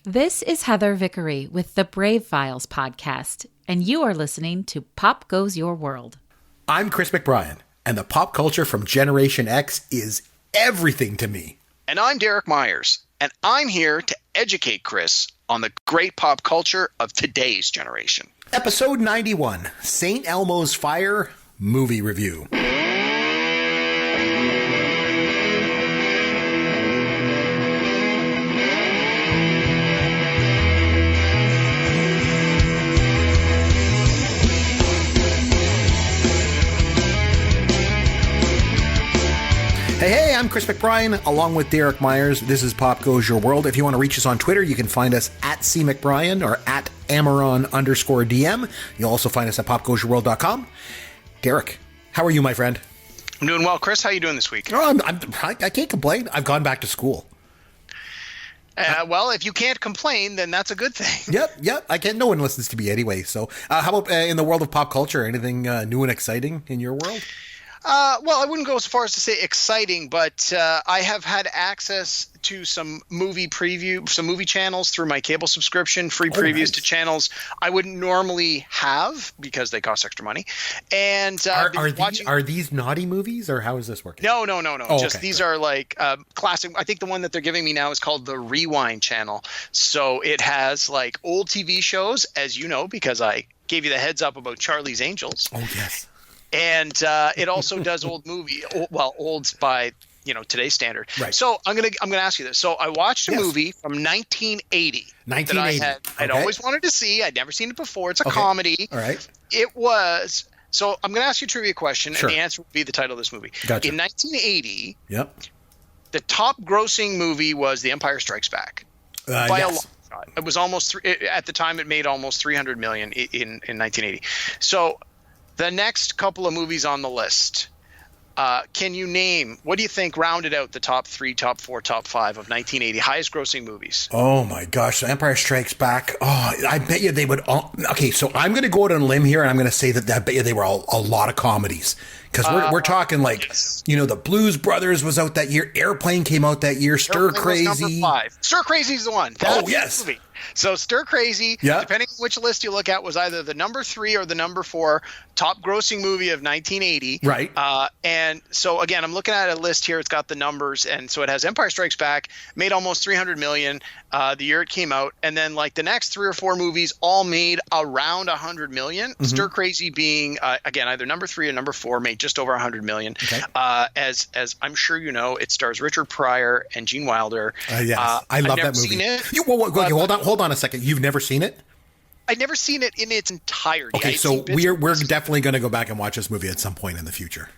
This is Heather Vickery with the Brave Files podcast, and you are listening to Pop Goes Your World. I'm Chris McBrien, and the pop culture from Generation X is everything to me. And I'm Derek Myers, and I'm here to educate Chris on the great pop culture of today's generation. Episode 91, St. Elmo's Fire movie review. Hey, I'm Chris McBrien, along with Derek Myers. This is Pop Goes Your World. If you want to reach us on Twitter, you can find us at CMcBrien or at Amaron_DM. You'll also find us at popgoesyourworld.com. Derek, how are you, my friend? I'm doing well. Chris, how are you doing this week? Oh, I can't complain. I've gone back to school. Well, if you can't complain, then that's a good thing. Yep. I can't. No one listens to me anyway. So how about in the world of pop culture? Anything new and exciting in your world? Well, I wouldn't go as far as to say exciting, but I have had access to some movie channels through my cable subscription, free previews to channels I wouldn't normally have because they cost extra money. And are these naughty movies, or how is this working? No. Oh, just these are like classic. I think the one that they're giving me now is called the Rewind channel. So it has like old TV shows, as you know, because I gave you the heads up about Charlie's Angels. Oh, yes. And it also does old by today's standard. Right. So I'm gonna ask you this. So I watched a movie from 1980. 1980. That I'd always wanted to see. I'd never seen it before. It's a comedy. All right. It was. So I'm gonna ask you a trivia question, Sure. and the answer will be the title of this movie. Gotcha. In 1980, Yep. the top grossing movie was The Empire Strikes Back by a long shot. It was almost at the time. It made almost $300 million in 1980. So. The next couple of movies on the list, can you name, what do you think rounded out the top 3, top 4, top 5 of 1980 highest grossing movies? Oh my gosh, The Empire Strikes Back. Oh, I bet you they would all. Okay, so I'm going to go out on a limb here, and I'm going to say that I bet you they were all a lot of comedies. Because we're talking like, yes. The Blues Brothers was out that year. Airplane came out that year. Stir Crazy. Number 5. Stir Crazy is the one. That's yes. Movie. So Stir Crazy, depending on which list you look at, was either the number 3 or the number 4 top grossing movie of 1980. Right. And so, again, I'm looking at a list here. It's got the numbers. And so it has Empire Strikes Back, made almost $300 million the year it came out. And then like the next 3 or 4 movies all made around $100 million. Mm-hmm. Stir Crazy being, again, either number 3 or number 4, made just over $100 million. Okay. As I'm sure you know, it stars Richard Pryor and Gene Wilder. Yes. I love that movie. Hold on a second. You've never seen it? I've never seen it in its entirety. Okay, so we're definitely going to go back and watch this movie at some point in the future.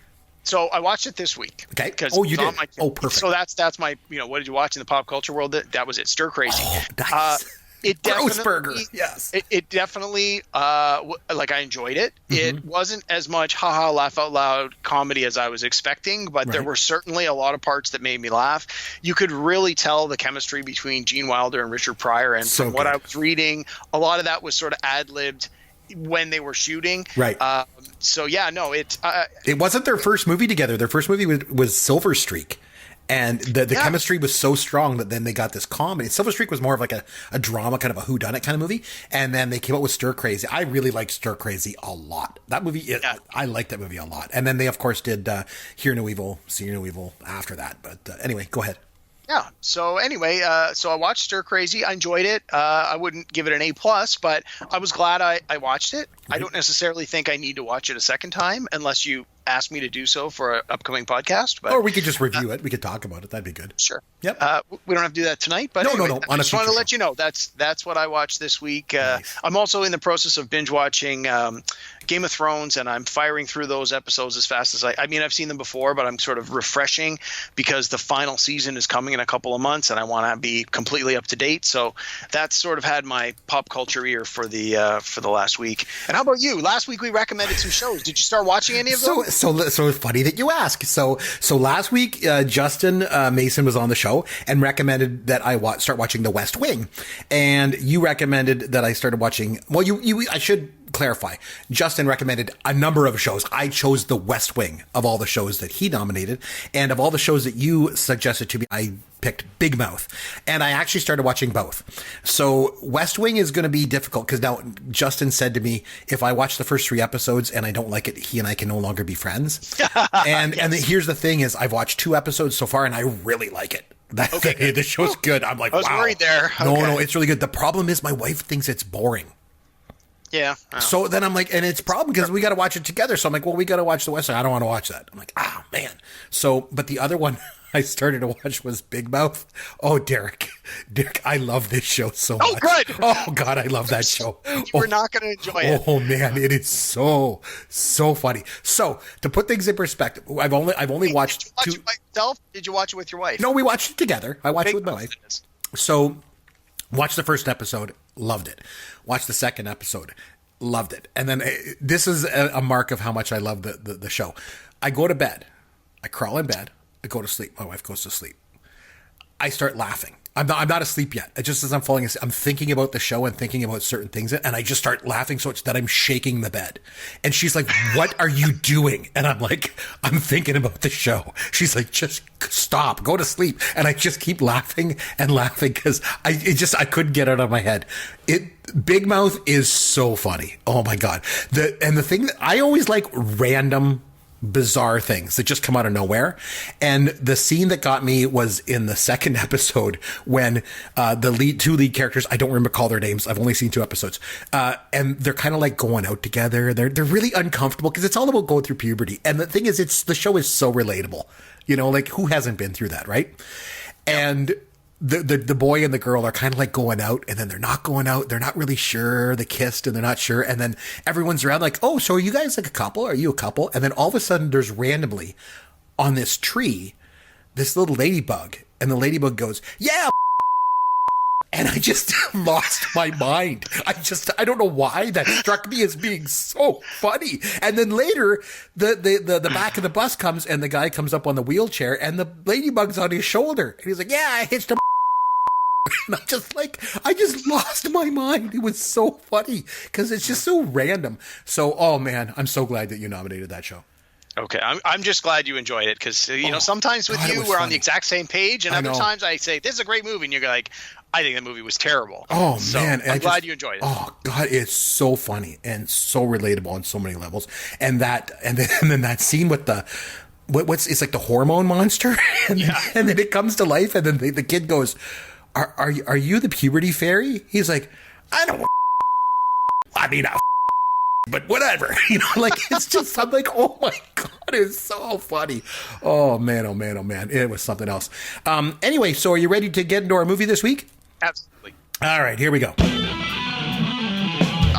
So I watched it this week. Okay. Oh, you did? Perfect. So that's my, what did you watch in the pop culture world? That was it. Stir Crazy. Oh, nice. It Grossberger. Yes. It definitely, like I enjoyed it. Mm-hmm. It wasn't as much haha laugh out loud comedy as I was expecting, but there were certainly a lot of parts that made me laugh. You could really tell the chemistry between Gene Wilder and Richard Pryor. And from what I was reading, a lot of that was sort of ad-libbed when they were shooting. Right. It wasn't their first movie together. Their first movie was Silver Streak. And the chemistry was so strong that then they got this comedy. Silver Streak was more of like a drama, kind of a whodunit kind of movie. And then they came out with Stir Crazy. I really liked Stir Crazy a lot. That movie, I liked that movie a lot. And then they, of course, did Hear No Evil, See No Evil after that. But anyway, go ahead. Yeah. So anyway, so I watched Stir Crazy. I enjoyed it. I wouldn't give it an A+, but I was glad I watched it. Mm-hmm. I don't necessarily think I need to watch it a second time unless you ask me to do so for an upcoming podcast. But, or we could just review it. We could talk about it. That'd be good. Sure. Yep. We don't have to do that tonight. But no. I just wanted to let you know that's what I watched this week. Nice. I'm also in the process of binge watching Game of Thrones, and I'm firing through those episodes as fast as I mean, I've seen them before, but I'm sort of refreshing because the final season is coming in a couple of months, and I want to be completely up to date. So that's sort of had my pop culture ear for the last week. And how about you? Last week we recommended some shows. Did you start watching any of those? So funny that you ask. So last week Justin Mason was on the show and recommended that I start watching The West Wing, and you recommended that I started watching. Well, I should clarify. Justin recommended a number of shows. I chose The West Wing of all the shows that he nominated. And of all the shows that you suggested to me, I picked Big Mouth. And I actually started watching both. So West Wing is going to be difficult because now Justin said to me, if I watch the first 3 episodes and I don't like it, he and I can no longer be friends. And yes. And here's the thing is I've watched 2 episodes so far and I really like it. Okay, the show's good. I'm like, I was wow. worried there. No, it's really good. The problem is my wife thinks it's boring. Yeah. Oh. So then I'm like, and it's a problem because we got to watch it together. So I'm like, well, we got to watch The West Side. I don't want to watch that. I'm like, oh, man. So, but the other one I started to watch was Big Mouth. Oh, Derek, I love this show so much. Oh, good. Oh, God, I love that show. We're not going to enjoy it. Oh, man, it is so funny. So to put things in perspective, I've only watched Did you watch it by yourself? Did you watch it with your wife? No, we watched it together. I watched it with my wife. So watched the first episode, loved it. Watched the second episode, loved it. And then this is a mark of how much I love the show. I go to bed. I crawl in bed. I go to sleep. My wife goes to sleep. I start laughing. I'm not asleep yet. Just as I'm falling asleep, I'm thinking about the show and thinking about certain things, and I just start laughing so much that I'm shaking the bed. And she's like, "What are you doing?" And I'm like, "I'm thinking about the show." She's like, "Just stop, go to sleep." And I just keep laughing and laughing because I couldn't get it out of my head. Big Mouth is so funny. Oh my God. The thing that I always like random bizarre things that just come out of nowhere. And the scene that got me was in the second episode when the two lead characters, I don't recall their names, I've only seen 2 episodes, and they're kind of like going out together. They're really uncomfortable because it's all about going through puberty. And the thing is, the show is so relatable. You know, like who hasn't been through that, right? And the boy and the girl are kind of like going out, and then they're not going out. They're not really sure. They kissed and they're not sure. And then everyone's around like, "Oh, so are you guys like a couple? Are you a couple?" And then all of a sudden there's randomly on this tree, this little ladybug, and the ladybug goes, "Yeah." And I just lost my mind. I don't know why that struck me as being so funny. And then later, the back of the bus comes and the guy comes up on the wheelchair and the ladybug's on his shoulder. And he's like, "Yeah, I hitched him." And I just lost my mind. It was so funny because it's just so random. So, oh man, I'm so glad that you nominated that show. Okay, I'm just glad you enjoyed it because sometimes with you we're on the exact same page, and other times I say this is a great movie, and you're like, I think the movie was terrible. Oh so man, I'm glad you enjoyed it. Oh God, it's so funny and so relatable on so many levels. And then that scene with the it's like the hormone monster, and then it comes to life, and then the kid goes, "Are you the puberty fairy?" He's like, "I don't. I mean, but whatever." Like it's just, I'm like, oh my God, it's so funny. Oh man, oh man, oh man. It was something else. Anyway, so are you ready to get into our movie this week? Absolutely. All right, here we go.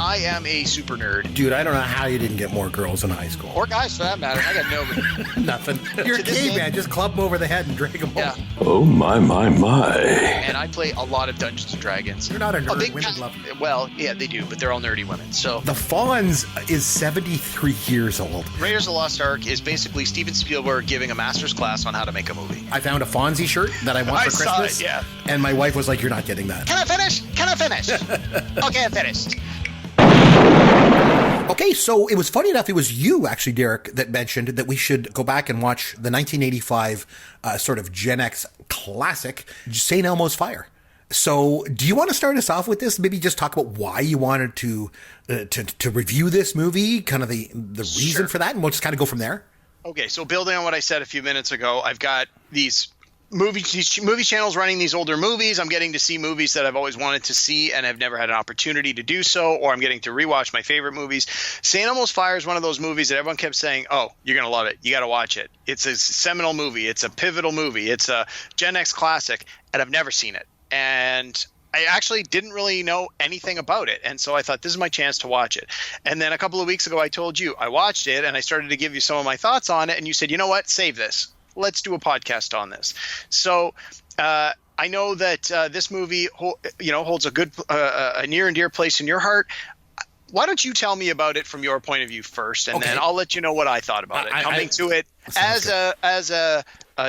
I am a super nerd. Dude, I don't know how you didn't get more girls in high school. Or guys for that matter. I got nobody. Nothing. You're a caveman. Just club them over the head and drag them home. Oh, my. And I play a lot of Dungeons & Dragons. You're not a nerd. Women love them. Well, yeah, they do, but they're all nerdy women. So The Fonz is 73 years old. Raiders of the Lost Ark is basically Steven Spielberg giving a master's class on how to make a movie. I found a Fonzie shirt that I want for Christmas. Saw it, yeah. And my wife was like, "You're not getting that." Can I finish? Okay, I'm finished. Okay, so it was funny enough, it was you, actually, Derek, that mentioned that we should go back and watch the 1985 sort of Gen X classic, St. Elmo's Fire. So do you want to start us off with this? Maybe just talk about why you wanted to review this movie, kind of the reason for that, and we'll just kind of go from there. Okay, so building on what I said a few minutes ago, I've got these movie channels running these older movies. I'm getting to see movies that I've always wanted to see and have never had an opportunity to do so, or I'm getting to rewatch my favorite movies. St. Elmo's Fire is one of those movies that everyone kept saying, "Oh, you're going to love it. You got to watch it. It's a seminal movie. It's a pivotal movie. It's a Gen X classic," and I've never seen it. And I actually didn't really know anything about it. And so I thought, this is my chance to watch it. And then a couple of weeks ago, I told you I watched it and I started to give you some of my thoughts on it. And you said, "You know what? Save this. Let's do a podcast on this." So I know that this movie holds a good, a near and dear place in your heart. why don't you tell me about it from your point of view first, and then I'll let you know what I thought about it. Coming to it as a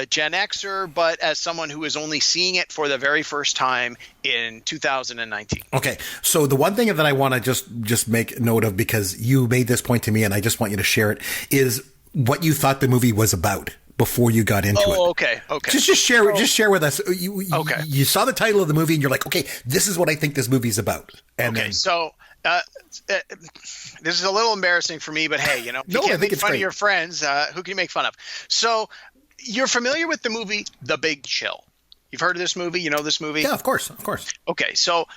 Gen Xer, but as someone who is only seeing it for the very first time in 2019. Okay, so the one thing that I want to just make note of, because you made this point to me and I just want you to share it, is what you thought the movie was about before you got into it. Oh, okay. Just share with us. You saw the title of the movie and you're like, okay, this is what I think this movie's about. And so this is a little embarrassing for me, but hey, you can't make fun of your friends. Who can you make fun of? So you're familiar with the movie The Big Chill. You've heard of this movie? You know this movie? Yeah, of course. Okay, so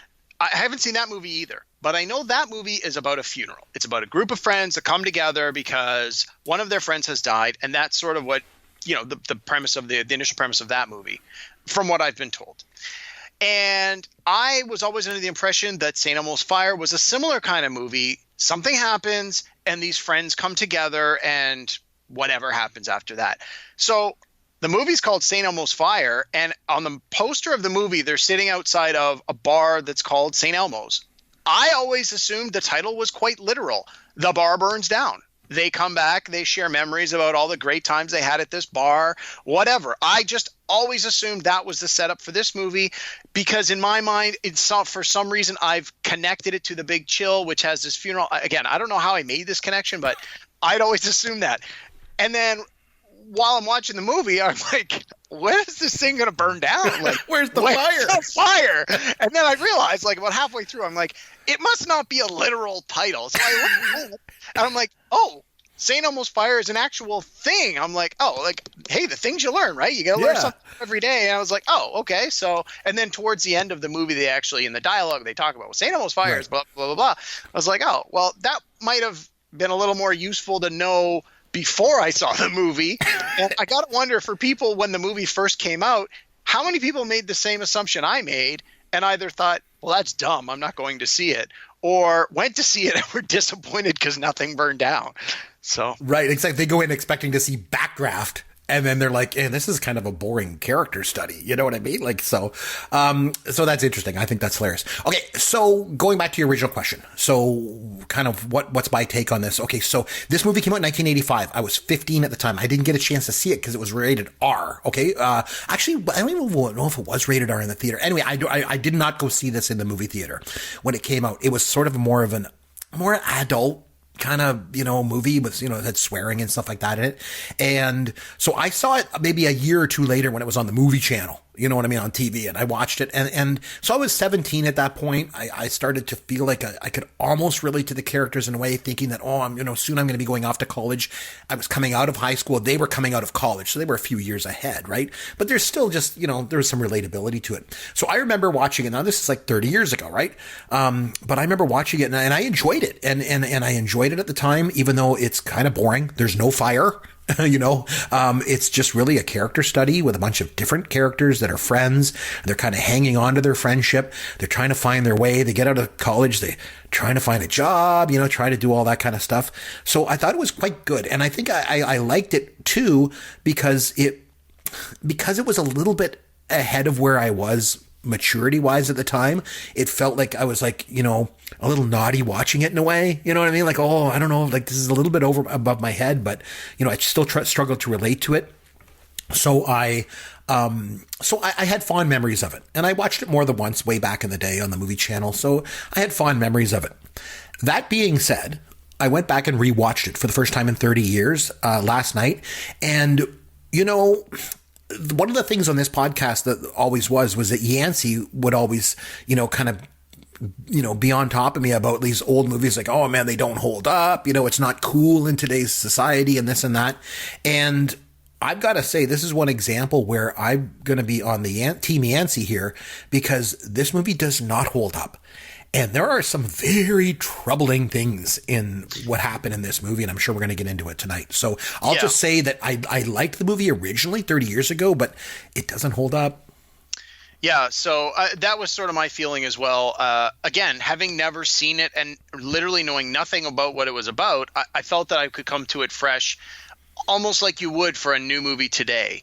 I haven't seen that movie either, but I know that movie is about a funeral. It's about a group of friends that come together because one of their friends has died, and that's sort of what, the premise of the initial premise of that movie, from what I've been told. And I was always under the impression that St. Elmo's Fire was a similar kind of movie. Something happens, and these friends come together, and whatever happens after that. So the movie's called St. Elmo's Fire, and on the poster of the movie, they're sitting outside of a bar that's called St. Elmo's. I always assumed the title was quite literal. The bar burns down. They come back, they share memories about all the great times they had at this bar, whatever. I just always assumed that was the setup for this movie, because in my mind, for some reason, I've connected it to The Big Chill, which has this funeral. Again, I don't know how I made this connection, but I'd always assumed that. And then while I'm watching the movie, I'm like, where's this thing going to burn down? Like, where's the fire? And then I realized, like, about halfway through, I'm like, it must not be a literal title. So I looked, and I'm like, oh, St. Elmo's Fire is an actual thing. I'm like, oh, like, hey, the things you learn, right? You got to learn something every day. And I was like, oh, okay. So, and then towards the end of the movie, they actually, in the dialogue, they talk about, well, St. Elmo's Fire is blah, blah, blah, blah. I was like, oh, well, that might have been a little more useful to know before I saw the movie. And I got to wonder, for people when the movie first came out, how many people made the same assumption I made and either thought, well, that's dumb, I'm not going to see it, or went to see it and were disappointed because nothing burned down. So right, exactly. They go in expecting to see Backdraft, and then they're like, this is kind of a boring character study. You know what I mean? Like, so that's interesting. I think that's hilarious. Okay, so going back to your original question. So kind of what's my take on this? Okay, so this movie came out in 1985. I was 15 at the time. I didn't get a chance to see it because it was rated R. Okay, actually, I don't even know if it was rated R in the theater. Anyway, I did not go see this in the movie theater when it came out. It was sort of more adult kind of, movie with, had swearing and stuff like that in it. And so I saw it maybe a year or two later when it was on the movie channel, you know what I mean, on TV, and I watched it. And so I was 17 at that point. I started to feel like I could almost relate to the characters in a way, thinking that, soon I'm going to be going off to college. I was coming out of high school. They were coming out of college. So they were a few years ahead, right? But there's still just, there was some relatability to it. So I remember watching it. Now this is like 30 years ago, right? But I remember watching it and I enjoyed it. And I enjoyed it at the time, even though it's kind of boring. There's no fire. It's just really a character study with a bunch of different characters that are friends. They're kind of hanging on to their friendship. They're trying to find their way. They get out of college. They're trying to find a job, try to do all that kind of stuff. So I thought it was quite good. And I think I liked it too, because it was a little bit ahead of where I was maturity wise at the time. It felt like I was like, a little naughty watching it in a way, you know what I mean? Like, oh, I don't know, like this is a little bit above my head, but I still struggle to relate to it. So I had fond memories of it, and I watched it more than once way back in the day on the movie channel. So I had fond memories of it. That being said, I went back and rewatched it for the first time in 30 years last night. And, one of the things on this podcast that always was that Yancey would always, kind of, be on top of me about these old movies, like, oh man, they don't hold up. It's not cool in today's society and this and that. And I've got to say, this is one example where I'm going to be on the Team Yancey here, because this movie does not hold up. And there are some very troubling things in what happened in this movie, and I'm sure we're going to get into it tonight. So I'll just say that I liked the movie originally 30 years ago, but it doesn't hold up. Yeah, so that was sort of my feeling as well. Again, having never seen it and literally knowing nothing about what it was about, I felt that I could come to it fresh, almost like you would for a new movie today.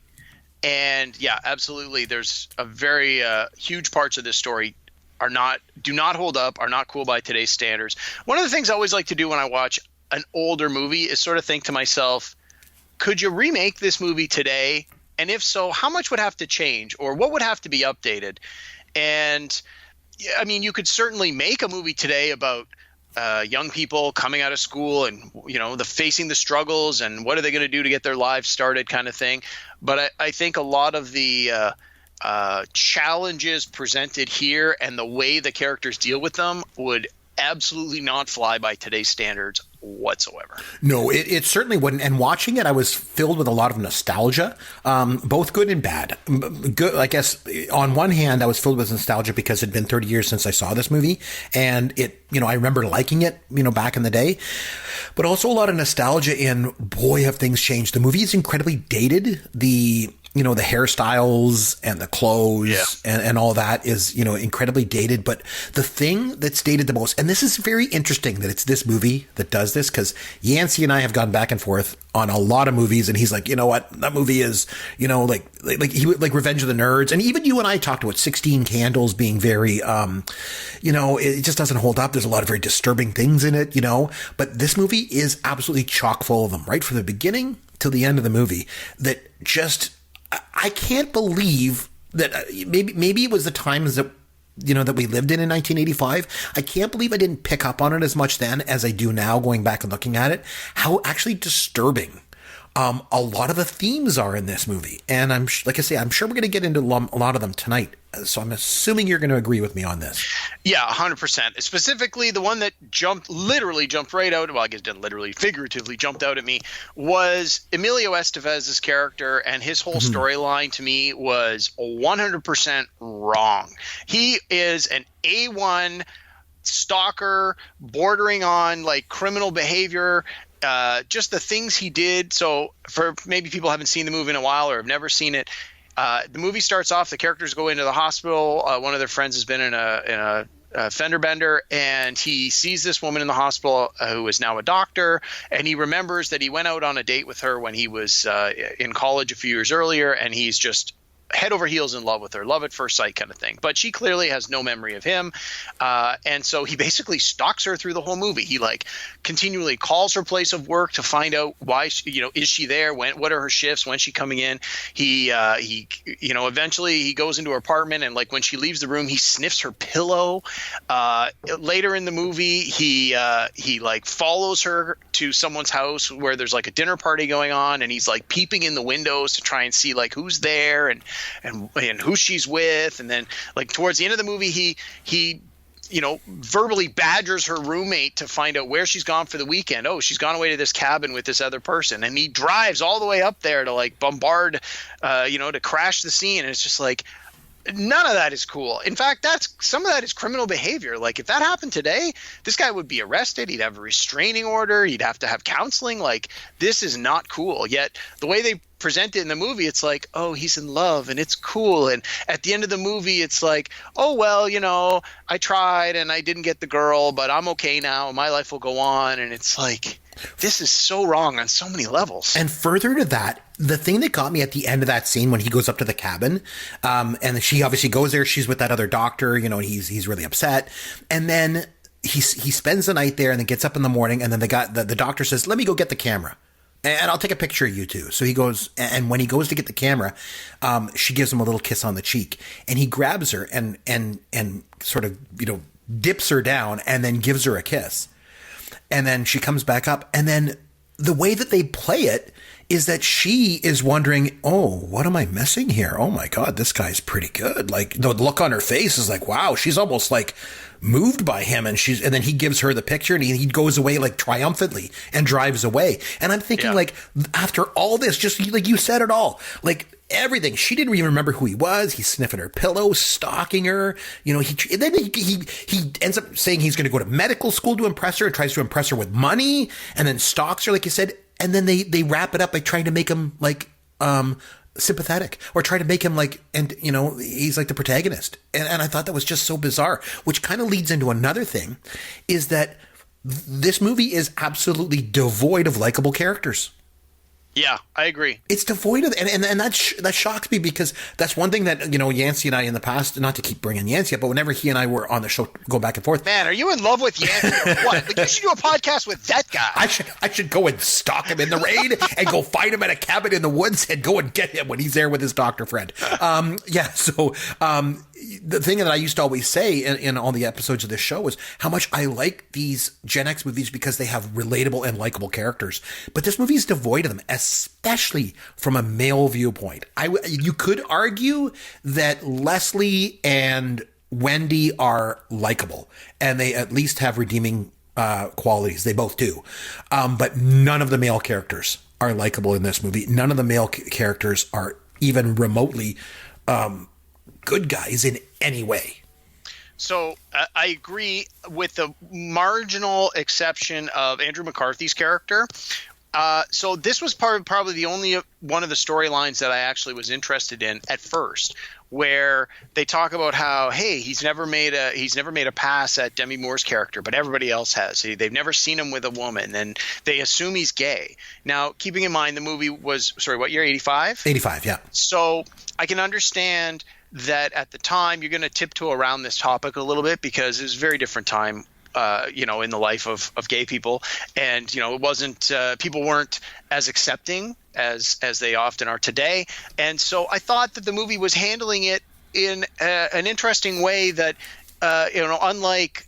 And yeah, absolutely. There's a very huge parts of this story do not hold up, are not cool by today's standards. One of the things I always like to do when I watch an older movie is sort of think to myself, could you remake this movie today? And if so, how much would have to change, or what would have to be updated? And I mean, you could certainly make a movie today about young people coming out of school and, facing the struggles and what are they going to do to get their lives started kind of thing. But I think a lot of the challenges presented here and the way the characters deal with them would absolutely not fly by today's standards whatsoever. No, it certainly wouldn't. And watching it, I was filled with a lot of nostalgia, both good and bad. Good, I guess, on one hand, I was filled with nostalgia because it had been 30 years since I saw this movie. And I remember liking it, back in the day. But also a lot of nostalgia in, boy, have things changed. The movie is incredibly dated. The hairstyles and the clothes and all that is, incredibly dated. But the thing that's dated the most, and this is very interesting that it's this movie that does this, because Yancey and I have gone back and forth on a lot of movies, and he's like, you know what, that movie is, like Revenge of the Nerds. And even you and I talked about 16 Candles being very, it just doesn't hold up. There's a lot of very disturbing things in it, but this movie is absolutely chock full of them, right from the beginning till the end of the movie, that just, I can't believe that maybe it was the times that, that we lived in 1985. I can't believe I didn't pick up on it as much then as I do now, going back and looking at it, how actually disturbing a lot of the themes are in this movie. And I'm sure we're going to get into a lot of them tonight. So I'm assuming you're going to agree with me on this. Yeah, 100%. Specifically, the one that literally jumped right out. Well, I guess didn't literally, figuratively jumped out at me was Emilio Estevez's character, and his whole storyline to me was 100% wrong. He is an A1 stalker, bordering on like criminal behavior. Just the things he did. So for maybe people haven't seen the movie in a while or have never seen it, the movie starts off, the characters go into the hospital. One of their friends has been in a fender bender, and he sees this woman in the hospital who is now a doctor, and he remembers that he went out on a date with her when he was in college a few years earlier, and he's just head over heels in love with her, love at first sight kind of thing. But she clearly has no memory of him. And so he basically stalks her through the whole movie. He continually calls her place of work to find out why, is she there? What are her shifts? When's she coming in? He eventually he goes into her apartment, and when she leaves the room, he sniffs her pillow. Later in the movie, he follows her to someone's house where there's a dinner party going on, and he's peeping in the windows to try and see who's there and who she's with. And then towards the end of the movie, he verbally badgers her roommate to find out where she's gone for the weekend. Oh, she's gone away to this cabin with this other person. And he drives all the way up there to bombard, to crash the scene. And it's just none of that is cool. In fact, some of that is criminal behavior. If that happened today, this guy would be arrested. He'd have a restraining order. He'd have to have counseling. This is not cool. Yet the way they present it in the movie, it's oh, he's in love and it's cool. And at the end of the movie, it's oh, well, I tried and I didn't get the girl, but I'm okay now. My life will go on. And it's this is so wrong on so many levels. And further to that, the thing that got me at the end of that scene when he goes up to the cabin, and she obviously goes there, she's with that other doctor, and he's really upset. And then he spends the night there and then gets up in the morning, and then the doctor says, let me go get the camera. And I'll take a picture of you two. So he goes, and when he goes to get the camera, she gives him a little kiss on the cheek, and he grabs her and sort of, dips her down and then gives her a kiss. And then she comes back up, and then the way that they play it is that she is wondering, oh, what am I missing here? Oh my God, this guy's pretty good. The look on her face is wow, she's almost moved by him. And then he gives her the picture, and he goes away triumphantly and drives away. And I'm thinking after all this, just you said it all, everything. She didn't even remember who he was. He's sniffing her pillow, stalking her. He ends up saying he's going to go to medical school to impress her, and tries to impress her with money, and then stalks her, like you said. And then they wrap it up by trying to make him sympathetic, or try to make him he's the protagonist. And I thought that was just so bizarre, which kind of leads into another thing, is that this movie is absolutely devoid of likable characters. Yeah, I agree. It's devoid of, and that shocks me, because that's one thing that, Yancey and I in the past, not to keep bringing Yancey up, but whenever he and I were on the show, go back and forth. Man, are you in love with Yancey or what? Like, you should do a podcast with that guy. I should go and stalk him in the rain and go find him at a cabin in the woods and go and get him when he's there with his doctor friend. The thing that I used to always say in all the episodes of this show was how much I like these Gen X movies because they have relatable and likable characters. But this movie is devoid of them, especially from a male viewpoint. You could argue that Leslie and Wendy are likable, and they at least have redeeming qualities. They both do. But none of the male characters are likable in this movie. None of the male characters are even remotely good guys in any way. So I agree, with the marginal exception of Andrew McCarthy's character. So this was probably the only one of the storylines that I actually was interested in at first, where they talk about how, hey, he's never made a pass at Demi Moore's character, but everybody else has. They've never seen him with a woman, and they assume he's gay. Now, keeping in mind the movie was, what year, 85? 85, yeah. So I can understand that at the time you're going to tiptoe around this topic a little bit, because it was a very different time, in the life of gay people. And, it wasn't, people weren't as accepting as they often are today. And so I thought that the movie was handling it in an interesting way that, unlike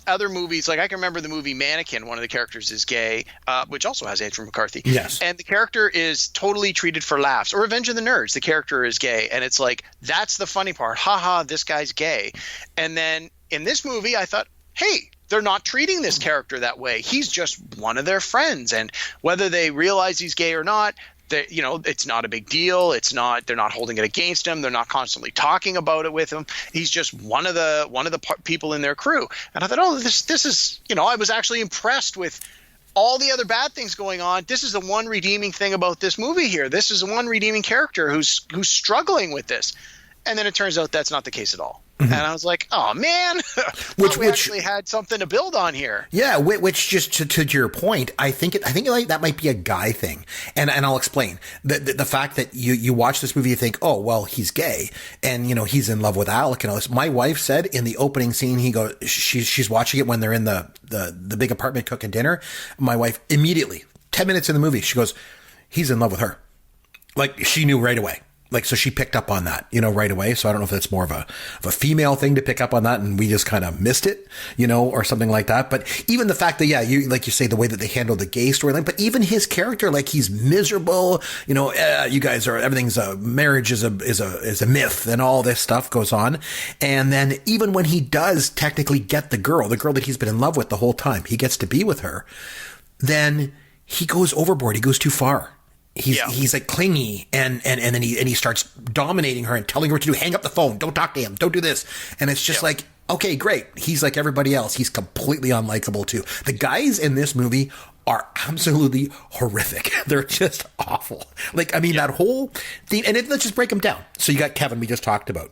other movies, like I can remember the movie Mannequin, one of the characters is gay, which also has Andrew McCarthy. Yes. And the character is totally treated for laughs. Or Revenge of the Nerds, the character is gay. And it's like, that's the funny part. Haha, this guy's gay. And then in this movie, I thought, hey, they're not treating this character that way. He's just one of their friends. And whether they realize he's gay or not, it's not a big deal. They're not holding it against him. They're not constantly talking about it with him. He's just one of the people in their crew. And I thought, this is, I was actually impressed with all the other bad things going on. This is the one redeeming thing about this movie here. This is the one redeeming character who's struggling with this. And then it turns out that's not the case at all. Mm-hmm. And I was like, oh, man, we actually had something to build on here. Yeah, which just to your point, I think like that might be a guy thing. And I'll explain. The fact that you watch this movie, you think, oh, well, he's gay and, he's in love with Alec and all this. My wife said in the opening scene, she's watching it when they're in the big apartment cooking dinner. My wife immediately, 10 minutes in the movie, she goes, he's in love with her. Like, she knew right away. Like, so she picked up on that, right away. So I don't know if that's more of a female thing to pick up on that and we just kind of missed it, or something like that. But even the fact that, yeah, like you say, the way that they handle the gay storyline, but even his character, like he's miserable, you guys marriage is a myth and all this stuff goes on. And then even when he does technically get the girl that he's been in love with the whole time, he gets to be with her, then he goes overboard. He goes too far. He's like clingy and then he starts dominating her and telling her what to do. Hang up the phone. Don't talk to him. Don't do this. And it's just like, okay, great. He's like everybody else. He's completely unlikable too. The guys in this movie are absolutely horrific. They're just awful. Like, I mean, that whole thing, and let's just break them down. So you got Kevin, we just talked about.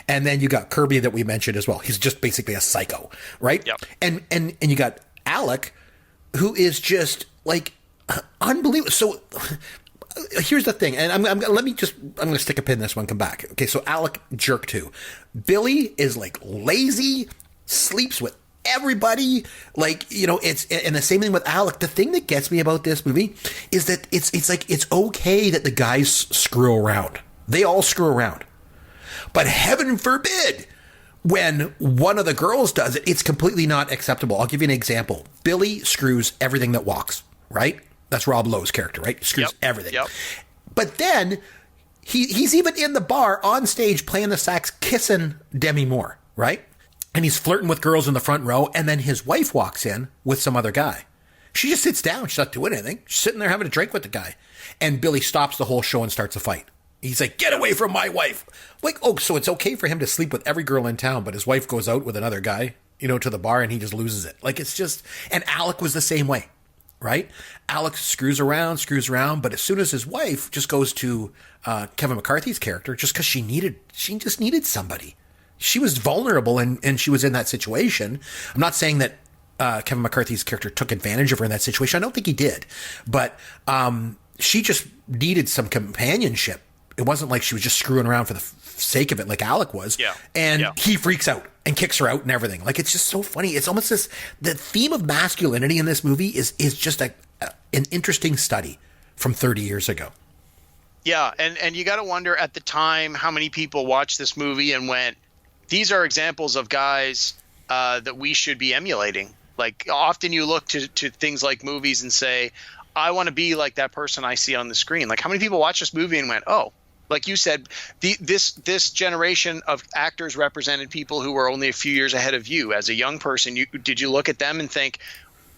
And then you got Kirby that we mentioned as well. He's just basically a psycho, right? Yep. And you got Alec, who is just like unbelievable. So here's the thing, and I'm going to stick a pin in this one, come back. Okay, so Alec, jerk too. Billy is like lazy, sleeps with everybody. Like, it's, and the same thing with Alec. The thing that gets me about this movie is that it's like, it's okay that the guys screw around. They all screw around. But heaven forbid, when one of the girls does it, it's completely not acceptable. I'll give you an example. Billy screws everything that walks, right? That's Rob Lowe's character, right? He screws everything. Yep. But then he's even in the bar on stage playing the sax, kissing Demi Moore, right? And he's flirting with girls in the front row. And then his wife walks in with some other guy. She just sits down. She's not doing anything. She's sitting there having a drink with the guy. And Billy stops the whole show and starts a fight. He's like, get away from my wife. Like, oh, so it's okay for him to sleep with every girl in town, but his wife goes out with another guy, to the bar and he just loses it. Like, it's just, and Alec was the same way. Right? Alex screws around, but as soon as his wife just goes to Kevin McCarthy's character, just because she just needed somebody. She was vulnerable and she was in that situation. I'm not saying that Kevin McCarthy's character took advantage of her in that situation. I don't think he did. But she just needed some companionship. It wasn't like she was just screwing around for the sake of it like Alec was. Yeah. And he freaks out and kicks her out and everything. Like, it's just so funny. It's almost this, the theme of masculinity in this movie is just an interesting study from 30 years ago. Yeah, and you got to wonder at the time how many people watched this movie and went, these are examples of guys that we should be emulating. Like, often you look to things like movies and say, I want to be like that person I see on the screen. Like, how many people watched this movie and went, oh, like you said, this generation of actors represented people who were only a few years ahead of you. As a young person, did you look at them and think,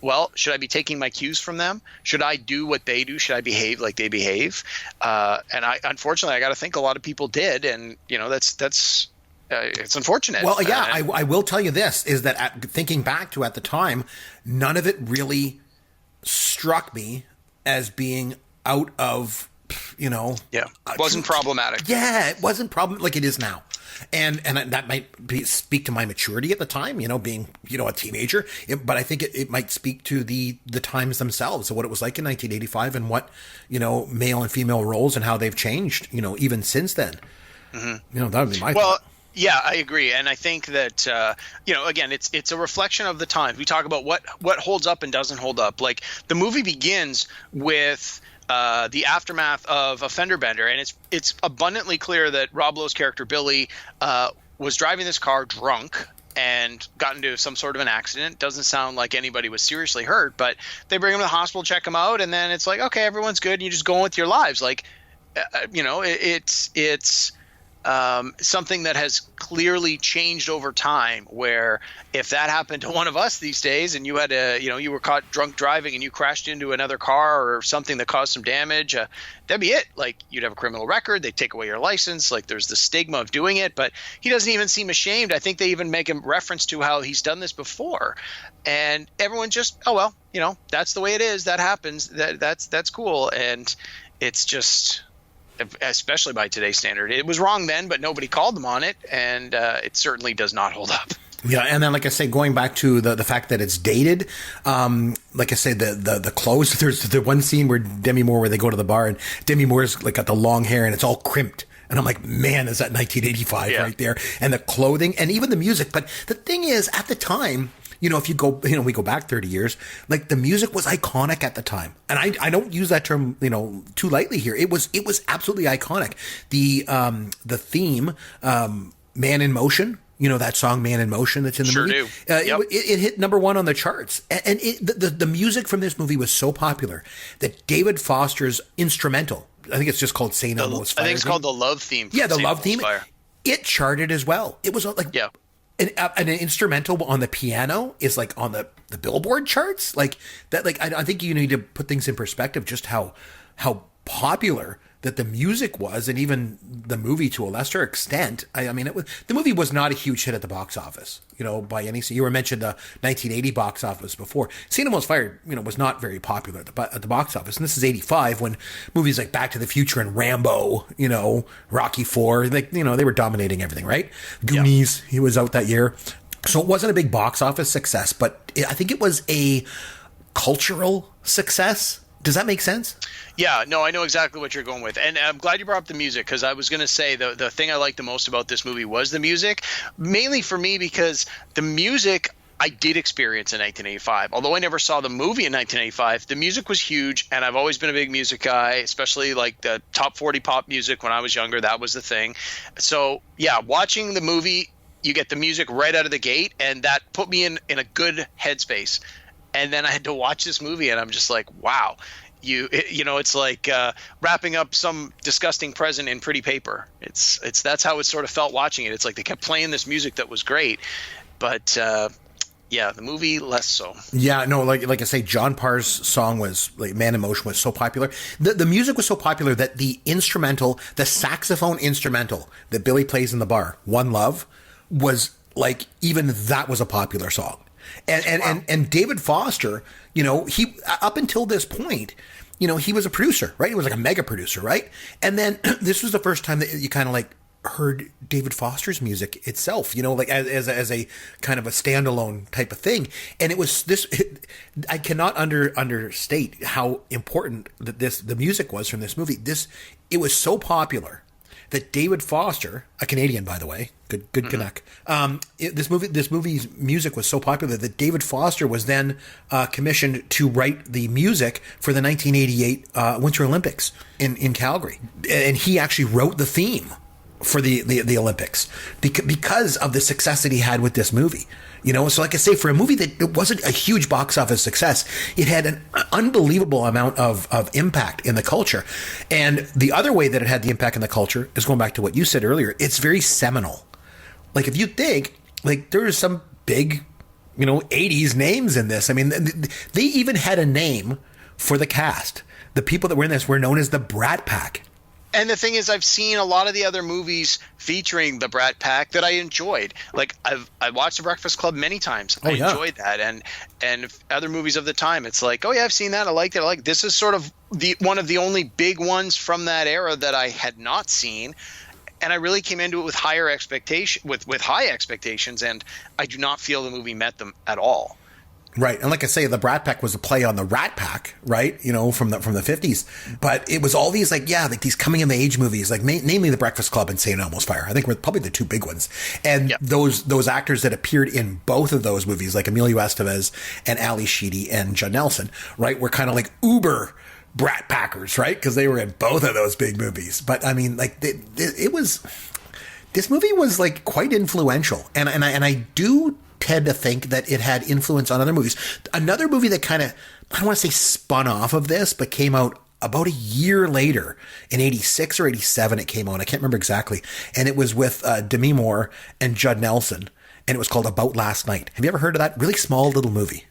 well, should I be taking my cues from them? Should I do what they do? Should I behave like they behave? And unfortunately, I got to think a lot of people did. And, that's it's unfortunate. Well, yeah, I will tell you this, is that thinking back to at the time, none of it really struck me as being out of, Yeah, it wasn't problematic. Yeah, it wasn't like it is now. And that might speak to my maturity at the time, being, a teenager. But I think it might speak to the times themselves, of what it was like in 1985 and what, male and female roles and how they've changed, even since then. Mm-hmm. That would be my thought. Yeah, I agree. And I think that, again, it's a reflection of the times. We talk about what holds up and doesn't hold up. Like, the movie begins with the aftermath of a fender bender, and it's abundantly clear that Rob Lowe's character Billy was driving this car drunk and got into some sort of an accident. Doesn't sound like anybody was seriously hurt, but they bring him to the hospital, check him out, and then it's like, okay, everyone's good, and you just go on with your lives. Like, it's something that has clearly changed over time, where if that happened to one of us these days and you had you were caught drunk driving and you crashed into another car or something that caused some damage, that'd be it. Like, you'd have a criminal record. They'd take away your license. Like, there's the stigma of doing it, but he doesn't even seem ashamed. I think they even make a reference to how he's done this before, and everyone just, oh, well, that's the way it is. That happens. That's cool. And it's just, especially by today's standard, it was wrong then, but nobody called them on it, and it certainly does not hold up. Yeah, and then, like I say, going back to the fact that it's dated, like I say, the clothes. There's the one scene where where they go to the bar, and Demi Moore's like got the long hair and it's all crimped. And I'm like, man, is that 1985 right there? And the clothing and even the music. But the thing is, at the time, if you go, we go back 30 years, like, the music was iconic at the time. And I don't use that term, too lightly here. It was absolutely iconic. The theme, Man in Motion, that song Man in Motion that's in the movie. Yep. It hit number one on the charts. And the music from this movie was so popular that David Foster's instrumental, I think it's just called St. Elmo's Fire. I think it's called the Love Theme. Yeah, the Love Theme. It charted as well. It was like... Yeah. An instrumental on the piano is like on the Billboard charts, like that. Like, I think you need to put things in perspective, just how popular that the music was, and even the movie to a lesser extent. I mean, the movie was not a huge hit at the box office, by any. So you were mentioned the 1980 box office before. St. Elmo's Fire, was not very popular at the box office, and this is 85 when movies like Back to the Future and Rambo, Rocky IV, like, they were dominating everything, right? Goonies, he was out that year, so it wasn't a big box office success, but I think it was a cultural success. Does that make sense? Yeah, no, I know exactly what you're going with. And I'm glad you brought up the music, because I was going to say the thing I liked the most about this movie was the music, mainly for me because the music I did experience in 1985. Although I never saw the movie in 1985, the music was huge, and I've always been a big music guy, especially like the top 40 pop music when I was younger. That was the thing. So, yeah, watching the movie, you get the music right out of the gate, and that put me in a good headspace. And then I had to watch this movie, and I'm just like, wow, it's like wrapping up some disgusting present in pretty paper. It's that's how it sort of felt watching it. It's like they kept playing this music that was great, but yeah, the movie less so. Yeah, no, like I say, John Parr's song was like Man in Motion was so popular. The music was so popular that the saxophone instrumental that Billy plays in the bar, One Love, was like, even that was a popular song. And David Foster, he, up until this point, he was a producer, right? He was like a mega producer, right? And then this was the first time that you kind of like heard David Foster's music itself, like as a kind of a standalone type of thing. And it was this, I cannot understate how important that the music was from this movie. It was so popular that David Foster, a Canadian, by the way, good Canuck, this movie's music was so popular that David Foster was then commissioned to write the music for the 1988 Winter Olympics in Calgary. And he actually wrote the theme for the Olympics because of the success that he had with this movie. So like I say, for a movie that it wasn't a huge box office success, it had an unbelievable amount of impact in the culture. And the other way that it had the impact in the culture is going back to what you said earlier. It's very seminal. Like, if you think, like, there's some big, 80s names in this. I mean, they even had a name for the cast. The people that were in this were known as the Brat Pack. And the thing is, I've seen a lot of the other movies featuring the Brat Pack that I enjoyed. Like, I watched The Breakfast Club many times. I enjoyed that. And other movies of the time, it's like, oh yeah, I've seen that. I liked it. This is sort of one of the only big ones from that era that I had not seen. And I really came into it with higher with high expectations, and I do not feel the movie met them at all. Right. And like I say, the Brat Pack was a play on the Rat Pack, right? From the 50s. But it was all these these coming of age movies, like namely The Breakfast Club and St. Elmo's Fire. I think were probably the two big ones. And those actors that appeared in both of those movies, like Emilio Estevez and Ali Sheedy and Judd Nelson, right, were kind of like uber Brat Packers, right? Because they were in both of those big movies. But I mean, like, this movie was like quite influential. And I do tend to think that it had influence on other movies. Another movie that kind of, I don't want to say spun off of this, but came out about a year later, in 86 or 87 it came out. I can't remember exactly. And it was with Demi Moore and Judd Nelson. And it was called About Last Night. Have you ever heard of that? Really small little movie.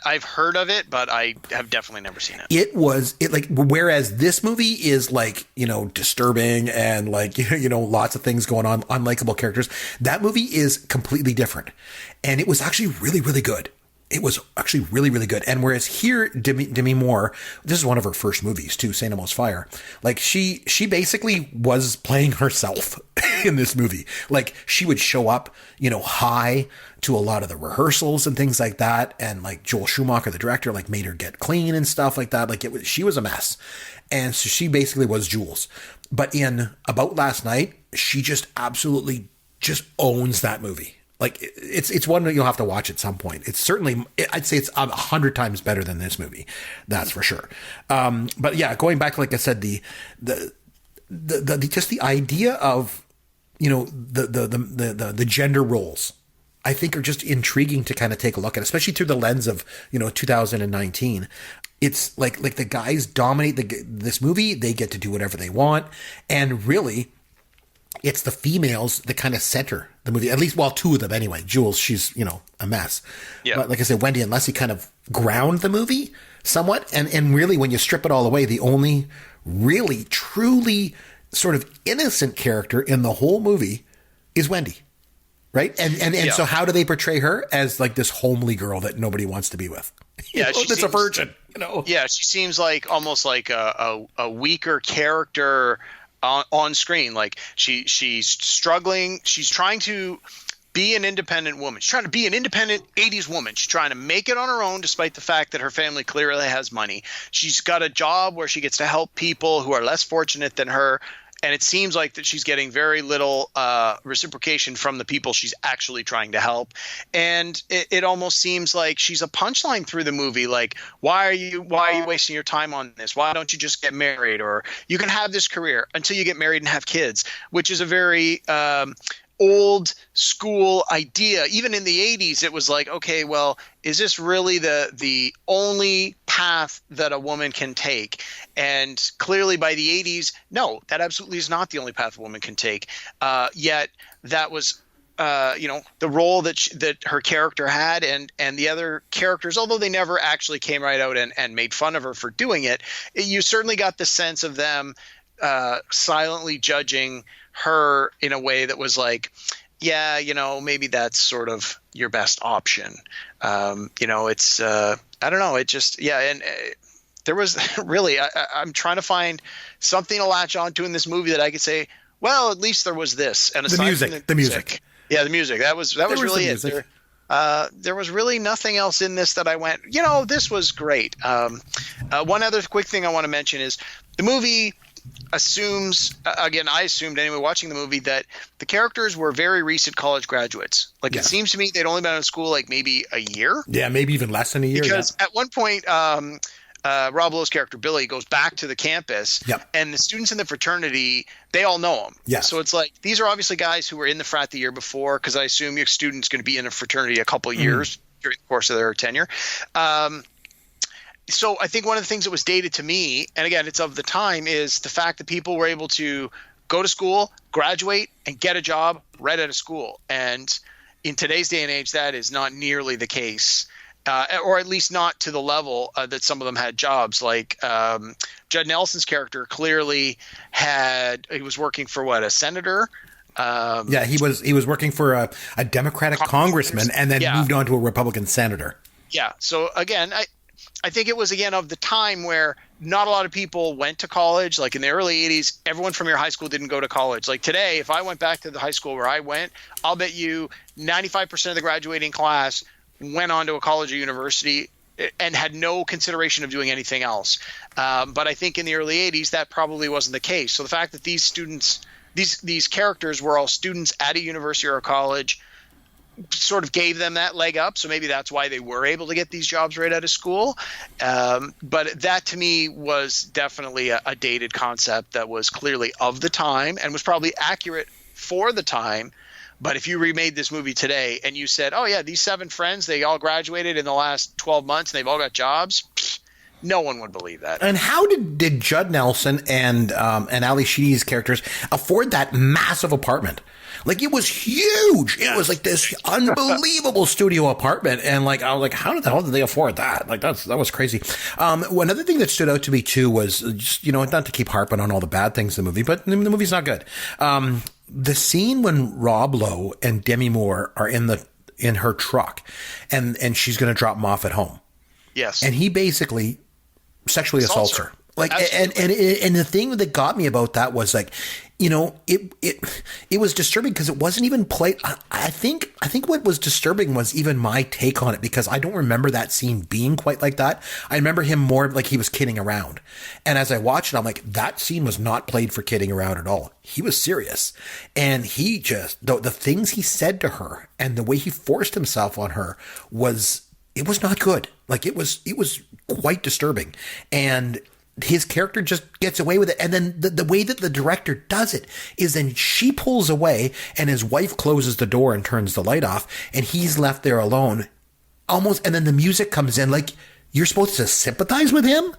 I've heard of it, but I have definitely never seen it. Whereas this movie is like, disturbing and like, lots of things going on, unlikable characters. That movie is completely different. And it was actually really, really good. It was actually really, really good. And whereas here, Demi Moore, this is one of her first movies too, St. Elmo's Fire. Like, she basically was playing herself in this movie. Like, she would show up, high to a lot of the rehearsals and things like that. And like Joel Schumacher, the director, like made her get clean and stuff like that. Like, she was a mess. And so she basically was Jules. But in About Last Night, she just absolutely just owns that movie. Like, it's one that you'll have to watch at some point. It's certainly, I'd say it's 100 times better than this movie. That's for sure. But yeah, going back, like I said, the just the idea of, the gender roles, I think are just intriguing to kind of take a look at, especially through the lens of, 2019. It's like the guys dominate this movie. They get to do whatever they want. And really, it's the females that kind of center the movie, at least, well, two of them anyway. Jules, she's, a mess. Yeah. But like I said, Wendy and Leslie kind of ground the movie somewhat. And really, when you strip it all away, the only really, truly sort of innocent character in the whole movie is Wendy. Right. And so how do they portray her? As like this homely girl that nobody wants to be with. Yeah. That's a virgin, Yeah. She seems like almost like a weaker character on screen. Like, she's struggling. She's trying to be an independent woman. She's trying to be an independent 80s woman. She's trying to make it on her own, despite the fact that her family clearly has money. She's got a job where she gets to help people who are less fortunate than her. And it seems like that she's getting very little reciprocation from the people she's actually trying to help. And it almost seems like she's a punchline through the movie. Like, why are you wasting your time on this? Why don't you just get married? Or you can have this career until you get married and have kids, which is a very old school idea. Even in the 80s, it was like, okay, well, is this really the only path that a woman can take? And clearly by the 80s, no, that absolutely is not the only path a woman can take. Yet that was the role that her character had, and the other characters, although they never actually came right out and made fun of her for doing it, you certainly got the sense of them silently judging her in a way that was like, yeah, maybe that's sort of your best option. It's I don't know. It just, yeah. And there was really, I'm trying to find something to latch onto in this movie that I could say, Well, at least there was this, and The music. Yeah, the music. That was really it. There was really nothing else in this that I went, this was great. One other quick thing I want to mention is the movie assumes, again, I assumed anyway watching the movie, that the characters were very recent college graduates. Like, It seems to me they'd only been in school like maybe a year. Yeah, maybe even less than a year. Because at one point, Rob Lowe's character Billy goes back to the campus, and the students in the fraternity, they all know him. Yeah. So it's like, these are obviously guys who were in the frat the year before, because I assume your student's going to be in a fraternity a couple of years during the course of their tenure. So I think one of the things that was dated to me, and again, it's of the time, is the fact that people were able to go to school, graduate, and get a job right out of school. And in today's day and age, that is not nearly the case. Or at least not to the level that some of them had jobs. Like Judd Nelson's character clearly he was working for a senator. He was working for a Democratic congressman and then moved on to a Republican senator. Yeah. So again, I think it was, again, of the time where not a lot of people went to college. Like in the early 80s, everyone from your high school didn't go to college. Like today, if I went back to the high school where I went, I'll bet you 95% of the graduating class went on to a college or university and had no consideration of doing anything else. But I think in the early 80s, that probably wasn't the case. So the fact that these students, these characters were all students at a university or a college, sort of gave them that leg up. So maybe that's why they were able to get these jobs right out of school. But that to me was definitely a dated concept that was clearly of the time and was probably accurate for the time. But if you remade this movie today and you said, oh, yeah, these 7 friends, they all graduated in the last 12 months and they've all got jobs, no one would believe that. And how did Judd Nelson and Ali Sheedy's characters afford that massive apartment? Like, it was huge. It was like this unbelievable studio apartment. And like, I was like, how the hell did they afford that? Like, that was crazy. One other thing that stood out to me too was just, not to keep harping on all the bad things in the movie, but the movie's not good. The scene when Rob Lowe and Demi Moore are in her truck and she's going to drop him off at home. Yes. And he basically sexually assaults her. Like, and the thing that got me about that was like, it was disturbing because it wasn't even played. I think what was disturbing was even my take on it, because I don't remember that scene being quite like that. I remember him more like he was kidding around. And as I watched it, I'm like, that scene was not played for kidding around at all. He was serious. And he just, the things he said to her and the way he forced himself on her it was not good. Like, it was quite disturbing. And his character just gets away with it. And then the way that the director does it is then she pulls away and his wife closes the door and turns the light off and he's left there alone almost. And then the music comes in. Like, you're supposed to sympathize with him.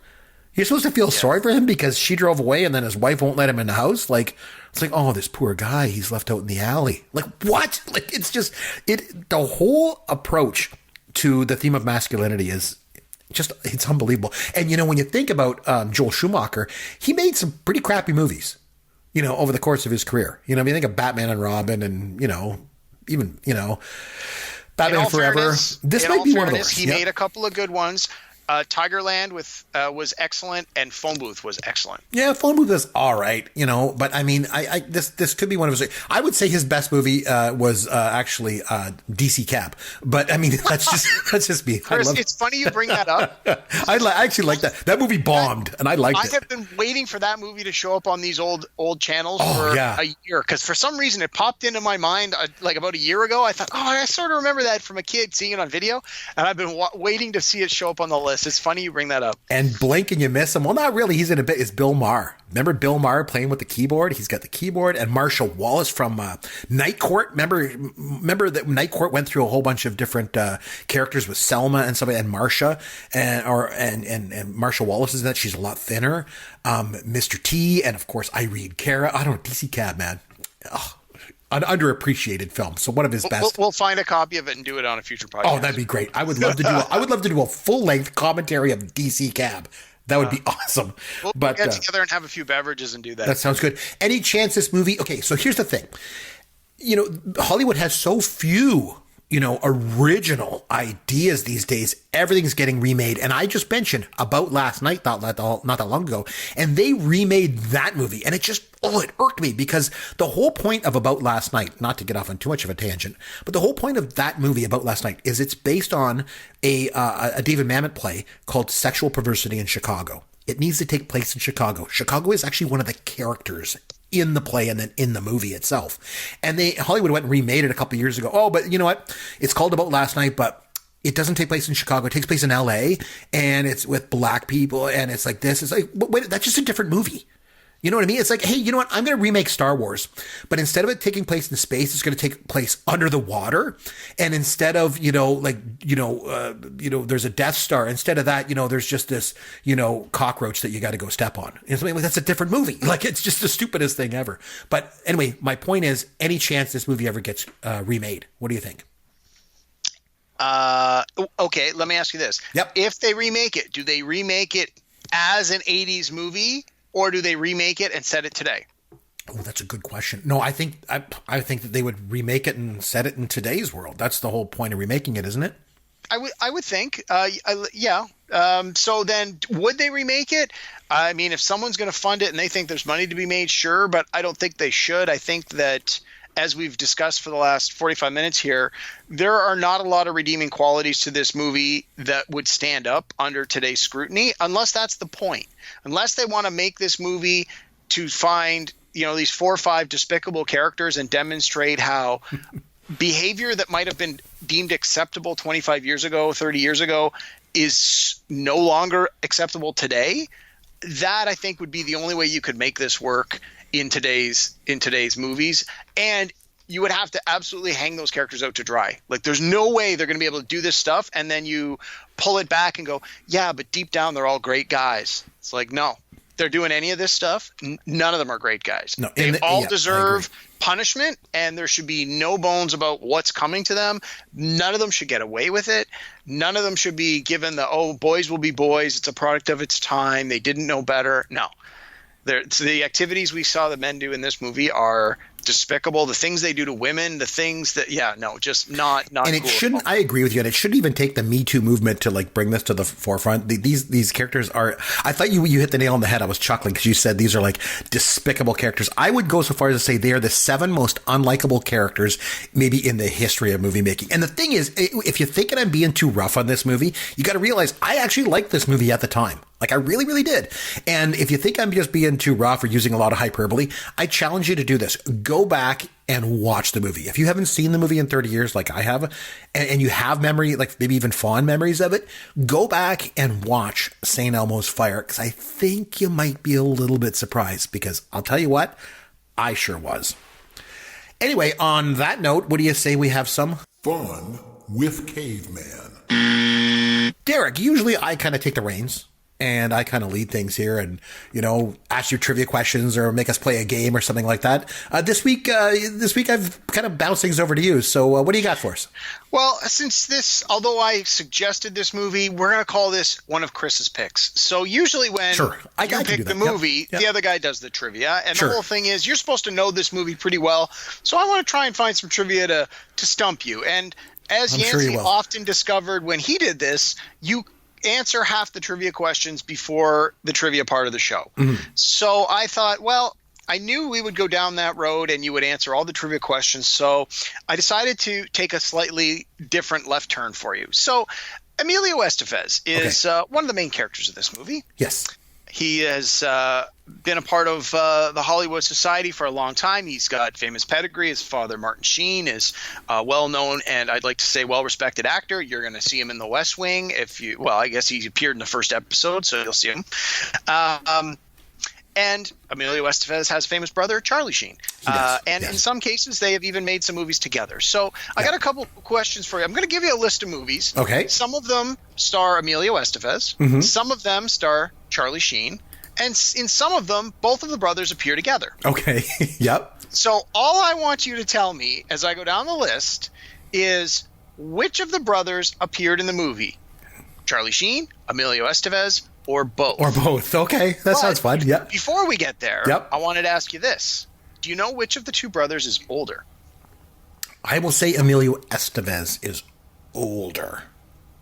You're supposed to feel sorry for him because she drove away and then his wife won't let him in the house. Like, it's like, oh, this poor guy, he's left out in the alley. Like, what? Like, it's just, the whole approach to the theme of masculinity is just, it's unbelievable. And, when you think about Joel Schumacher, he made some pretty crappy movies, over the course of his career. If you think of Batman and Robin and, even, Batman Forever. This might be one of those. He made a couple of good ones. Tigerland was excellent, and Phone Booth was excellent. Yeah, Phone Booth is all right, but I mean, this could be one of his. I would say his best movie was actually DC Cab, but I mean, that's just me. Chris, it's funny you bring that up. I actually like that. That movie bombed, and I liked it. I have been waiting for that movie to show up on these old channels for a year, because for some reason it popped into my mind like about a year ago. I thought, I sort of remember that from a kid seeing it on video, and I've been waiting to see it show up on the list. It's funny you bring that up. And blink and you miss him. Well, not really. He's in a bit. Is Bill Maher. Remember Bill Maher playing with the keyboard? He's got the keyboard. And Marcia Wallace from Night Court. Remember that Night Court went through a whole bunch of different characters with Selma and somebody, and Marcia and Marcia Wallace is in that. She's a lot thinner. Mr. T, and of course Irene Cara. I don't know. DC Cab, man. Ugh. An underappreciated film. So one of his best. We'll find a copy of it and do it on a future podcast. Oh, that'd be great. I would love to do a full length commentary of DC Cab. That would be awesome. We'll get together and have a few beverages and do that. That sounds good. Any chance this movie? Okay, so here's the thing. Hollywood has so few original ideas these days. Everything's getting remade. And I just mentioned About Last Night not that long ago, and they remade that movie. And it irked me, because the whole point of About Last Night, not to get off on too much of a tangent, but the whole point of that movie, About Last Night, is it's based on a David Mamet play called Sexual Perversity in Chicago. It needs to take place in Chicago. Chicago is actually one of the characters in the play and then in the movie itself. And Hollywood went and remade it a couple of years ago. Oh, but you know what? It's called About Last Night, but it doesn't take place in Chicago. It takes place in LA, and it's with black people, and it's like this. It's like, wait, that's just a different movie. You know what I mean? It's like, hey, you know what? I'm going to remake Star Wars, but instead of it taking place in space, it's going to take place under the water. And instead of, there's a Death Star. Instead of that, there's just this, cockroach that you got to go step on. It's like, that's a different movie. Like, it's just the stupidest thing ever. But anyway, my point is, any chance this movie ever gets remade? What do you think? Okay, let me ask you this. Yep. If they remake it, do they remake it as an 80s movie, or do they remake it and set it today? Oh, that's a good question. No, I think that they would remake it and set it in today's world. That's the whole point of remaking it, isn't it? I would think. Yeah. So then, would they remake it? I mean, if someone's going to fund it and they think there's money to be made, sure. But I don't think they should. I think that, as we've discussed for the last 45 minutes here, there are not a lot of redeeming qualities to this movie that would stand up under today's scrutiny, unless that's the point. Unless they want to make this movie to find, these 4 or 5 despicable characters and demonstrate how behavior that might have been deemed acceptable 25 years ago, 30 years ago, is no longer acceptable today. That, I think, would be the only way you could make this work in today's movies. And you would have to absolutely hang those characters out to dry. Like, there's no way they're going to be able to do this stuff and then you pull it back and go, yeah, but deep down they're all great guys. It's like, no, they're doing any of this stuff. None of them are great guys. No, they all deserve punishment, and there should be no bones about what's coming to them. None of them should get away with it. None of them should be given boys will be boys. It's a product of its time. They didn't know better. No. So the activities we saw the men do in this movie are despicable. The things they do to women, the things that, just not. And it cool shouldn't. I agree with you. And it shouldn't even take the Me Too movement to bring this to the forefront. These characters are. I thought you hit the nail on the head. I was chuckling because you said these are despicable characters. I would go so far as to say they are the 7 most unlikable characters maybe in the history of movie making. And the thing is, if you're thinking I'm being too rough on this movie, you got to realize I actually liked this movie at the time. I really, really did. And if you think I'm just being too rough or using a lot of hyperbole, I challenge you to do this. Go back and watch the movie. If you haven't seen the movie in 30 years like I have, and you have memory, maybe even fond memories of it, go back and watch St. Elmo's Fire, because I think you might be a little bit surprised, because I'll tell you what, I sure was. Anyway, on that note, what do you say we have some fun with Caveman? Derek, usually I kind of take the reins. And I kind of lead things here and, ask you trivia questions or make us play a game or something like that. This week I've kind of bounced things over to you. So what do you got for us? Well, although I suggested this movie, we're going to call this one of Chris's picks. So usually when you pick the movie, the other guy does the trivia. And the whole thing is, you're supposed to know this movie pretty well. So I want to try and find some trivia to stump you. And as Yancey often discovered when he did this, you answer half the trivia questions before the trivia part of the show. Mm-hmm. So I thought, I knew we would go down that road and you would answer all the trivia questions. So I decided to take a slightly different left turn for you. So Emilio Estevez is one of the main characters of this movie. Yes. He has been a part of the Hollywood Society for a long time. He's got famous pedigree. His father, Martin Sheen, is a well-known and I'd like to say well-respected actor. You're going to see him in The West Wing. I guess he appeared in the first episode, so you'll see him. And Emilio Estevez has a famous brother, Charlie Sheen. In some cases, they have even made some movies together. So I got a couple questions for you. I'm going to give you a list of movies. Okay. Some of them star Emilio Estevez. Mm-hmm. Some of them star Charlie Sheen. And in some of them, both of the brothers appear together. Okay. Yep. So all I want you to tell me as I go down the list is which of the brothers appeared in the movie? Charlie Sheen, Emilio Estevez, or both? Or both. Okay. That sounds fun. Yep. Before we get there, I wanted to ask you this. Do you know which of the two brothers is older? I will say Emilio Estevez is older.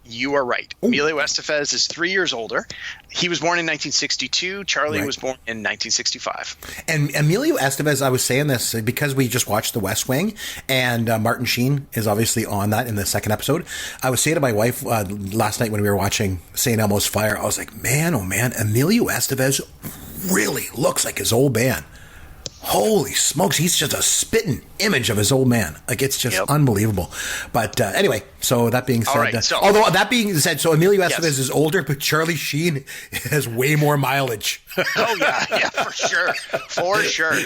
You are right. Ooh. Emilio Estevez is 3 years older. He was born in 1962. Charlie was born in 1965. And Emilio Estevez, I was saying this because we just watched The West Wing, and Martin Sheen is obviously on that in the second episode. I was saying to my wife last night when we were watching St. Elmo's Fire, I was like, man, oh man, Emilio Estevez really looks like his old man. Holy smokes, he's just a spitting image of his old man. Like, it's just unbelievable. But anyway, so that being said, although that being said, so Emilio Estevez is older, but Charlie Sheen has way more mileage. Oh, yeah, for sure. For sure.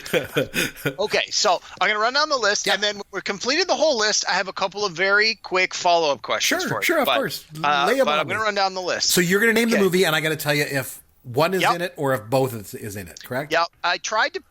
Okay, so I'm going to run down the list, and then when we're completed the whole list, I have a couple of very quick follow-up questions for you. Sure, of course. But I'm going to run down the list. So you're going to name the movie, and I got to tell you if one is in it or if both is in it, correct? Yeah, I tried to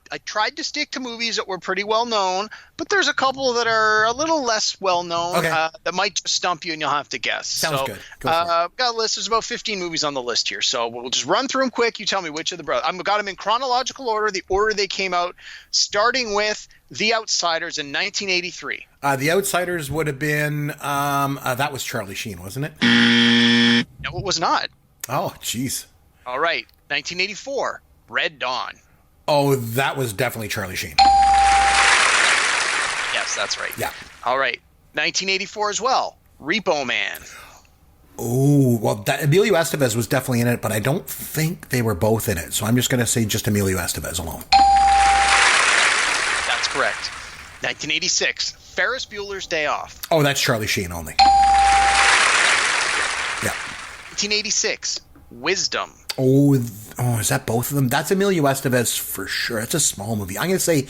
stick to movies that were pretty well known, but there's a couple that are a little less well known that might just stump you and you'll have to guess. Sounds good. Go I've got a list. There's about 15 movies on the list here, so we'll just run through them quick. You tell me which of the brothers. I've got them in chronological order, the order they came out, starting with The Outsiders in 1983. The Outsiders would have been that was Charlie Sheen, wasn't it? No, it was not. Oh, jeez. All right, 1984, Red Dawn. Oh, that was definitely Charlie Sheen. Yes, that's right. Yeah. All right, 1984 as well, Repo Man. Oh, well, Emilio Estevez was definitely in it, but I don't think they were both in it. So I'm just going to say just Emilio Estevez alone. That's correct. 1986, Ferris Bueller's Day Off. Oh, that's Charlie Sheen only. Yeah. 1986, Wisdom. Oh, is that both of them? That's Emilio Estevez for sure. It's a small movie. I'm going to say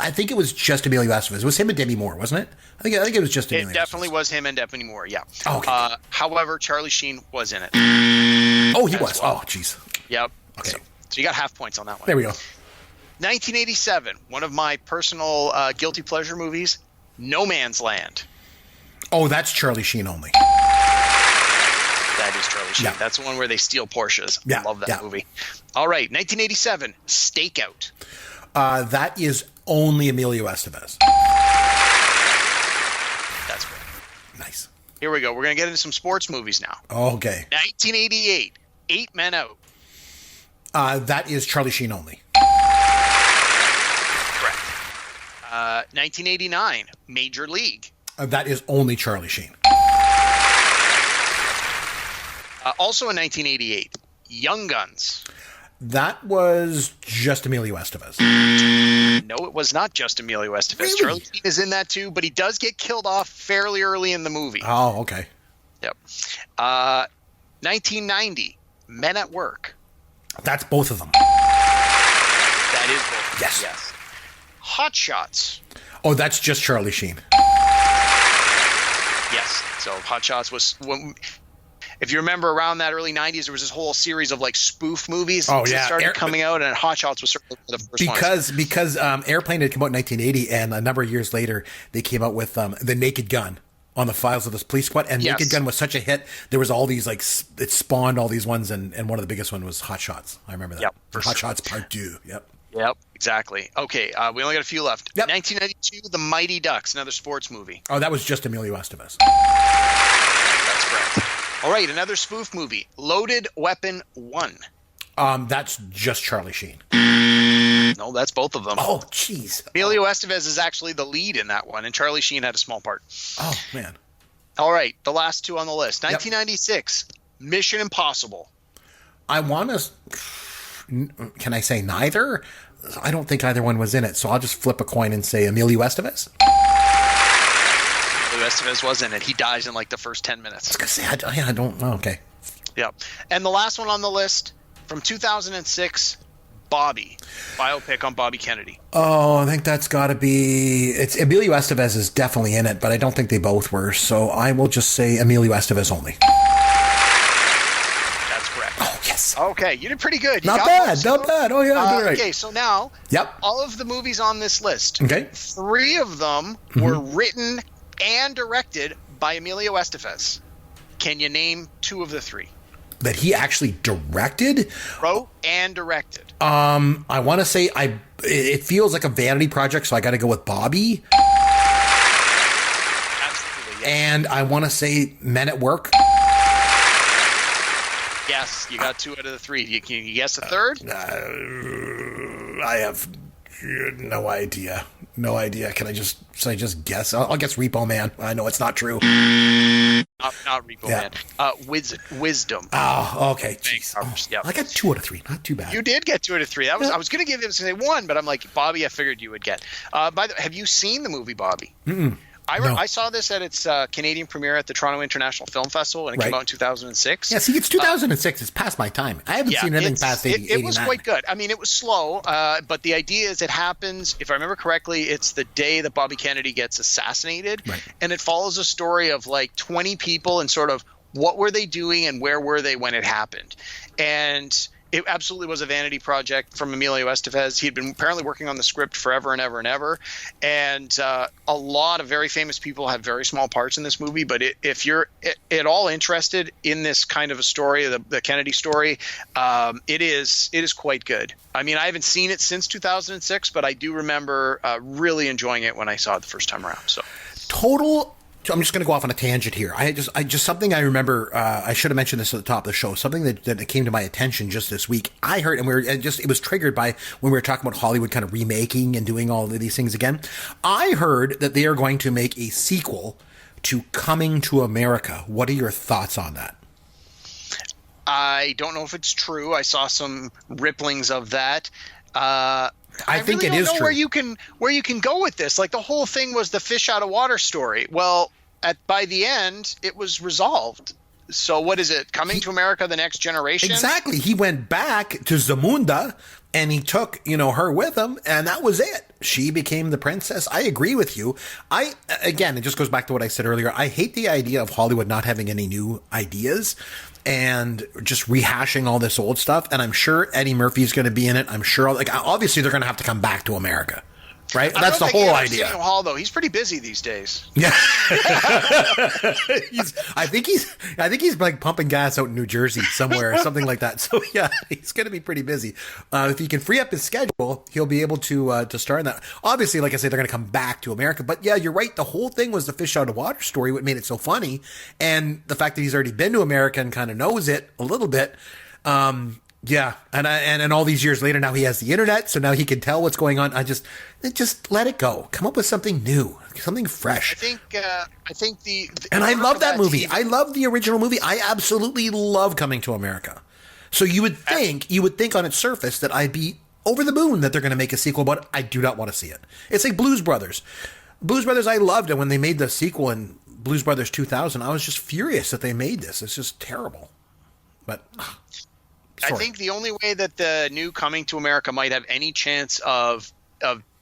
I think it was just Emilio Estevez. It was him and Demi Moore, wasn't it? I think it was just Emilio Estevez. It definitely was him and Demi Moore, yeah. Oh, okay. However, Charlie Sheen was in it. Oh, he was. Well. Oh, jeez. Yep. Okay. So you got half points on that one. There we go. 1987, one of my personal guilty pleasure movies, No Man's Land. Oh, that's Charlie Sheen only. That is Charlie Sheen. Yeah. That's the one where they steal Porsches. Yeah, I love that movie. All right, 1987, Stakeout. That is only Emilio Estevez. That's correct. Nice. Here we go. We're going to get into some sports movies now. Okay. 1988, Eight Men Out. That is Charlie Sheen only. Correct. 1989, Major League. That is only Charlie Sheen. Also in 1988, Young Guns. That was just Emilio Estevez. No, it was not just Emilio Estevez. Really? Charlie Sheen is in that too, but he does get killed off fairly early in the movie. Oh, okay. Yep. 1990, Men at Work. That's both of them. That is both. Yes. Hot Shots. Oh, that's just Charlie Sheen. Yes. So Hot Shots was... If you remember around that early 90s, there was this whole series of like spoof movies that started coming out, and Hot Shots was certainly the first one. Because Airplane had come out in 1980, and a number of years later, they came out with The Naked Gun on the Files of the Police Squad, and Naked Gun was such a hit. There was all these, like, it spawned all these ones, and one of the biggest one was Hot Shots. I remember that. Yep, Hot Shots Part 2. Yep, exactly. Okay, we only got a few left. Yep. 1992, The Mighty Ducks, another sports movie. Oh, that was just Emilio Estevez. That's correct. All right, another spoof movie, Loaded Weapon 1. That's just Charlie Sheen. No, that's both of them. Oh, jeez. Emilio Estevez is actually the lead in that one, and Charlie Sheen had a small part. Oh, man. All right, the last two on the list. 1996, Mission Impossible. I want to... Can I say neither? I don't think either one was in it, so I'll just flip a coin and say Emilio Estevez. Emilio Estevez was in it. He dies in like the first 10 minutes. I was going to say, I don't know. Okay. Yeah. And the last one on the list, from 2006, Bobby. Biopic on Bobby Kennedy. Oh, I think that's got to be... It's Emilio Estevez is definitely in it, but I don't think they both were, so I will just say Emilio Estevez only. That's correct. Oh, yes. Okay, you did pretty good. Not bad. Oh, yeah, I did right. Okay, so now, all of the movies on this list, 3 of them were written and directed by Emilio Estevez. Can you name 2 of the 3? That he actually directed? Wrote and directed. I want to say it feels like a vanity project, so I got to go with Bobby. And I want to say Men at Work. Yes, you got 2 out of the 3. Can you guess a third? I have no idea. No idea. Should I just guess? I'll guess Repo Man. I know it's not true. Not Repo Man. Wisdom. Oh, okay. Jeez. Yep. I got 2 out of 3. Not too bad. You did get 2 out of 3. I was going to give him say 1, but I'm like, Bobby, I figured you would get. Have you seen the movie Bobby? Mm-mm. No. I saw this at its Canadian premiere at the Toronto International Film Festival, and it came out in 2006. Yeah, see, it's 2006. It's past my time. I haven't seen anything past 89. It was quite good. I mean, it was slow, but the idea is it happens, if I remember correctly, it's the day that Bobby Kennedy gets assassinated, and it follows a story of like 20 people and sort of what were they doing and where were they when it happened. And it absolutely was a vanity project from Emilio Estevez. He'd been apparently working on the script forever and ever and ever. And a lot of very famous people have very small parts in this movie. But if you're at all interested in this kind of a story, the Kennedy story, it is quite good. I mean, I haven't seen it since 2006, but I do remember really enjoying it when I saw it the first time around. So I'm just going to go off on a tangent here. I just something I remember. I should have mentioned this at the top of the show. Something that came to my attention just this week. I heard, it was triggered by when we were talking about Hollywood kind of remaking and doing all of these things again. I heard that they are going to make a sequel to Coming to America. What are your thoughts on that? I don't know if it's true. I saw some ripplings of that. I think really it is don't know true. Where you can go with this. Like the whole thing was the fish out of water story. Well, by the end, it was resolved. So what is it? Coming to America, the next generation? Exactly. He went back to Zamunda and he took, her with him, and that was it. She became the princess. I agree with you. Again, it just goes back to what I said earlier. I hate the idea of Hollywood not having any new ideas and just rehashing all this old stuff. And I'm sure Eddie Murphy's going to be in it. I'm sure, obviously they're going to have to come back to America. Right? That's the whole idea. Hall, though. He's pretty busy these days. Yeah. I think he's like pumping gas out in New Jersey somewhere or something like that. So yeah, he's going to be pretty busy. If he can free up his schedule, he'll be able to star in that. Obviously, like I say, they're going to come back to America. But yeah, you're right. The whole thing was the fish out of water story, what made it so funny. And the fact that he's already been to America and kind of knows it a little bit. Yeah, and all these years later, now he has the internet, so now he can tell what's going on. Just let it go. Come up with something new, something fresh. I think the and I love that movie. I love the original movie. I absolutely love Coming to America. So you would think on its surface that I'd be over the moon that they're going to make a sequel, but I do not want to see it. It's like Blues Brothers. Blues Brothers, I loved it when they made the sequel in Blues Brothers 2000. I was just furious that they made this. It's just terrible. But. Sorry. I think the only way that the new Coming to America might have any chance of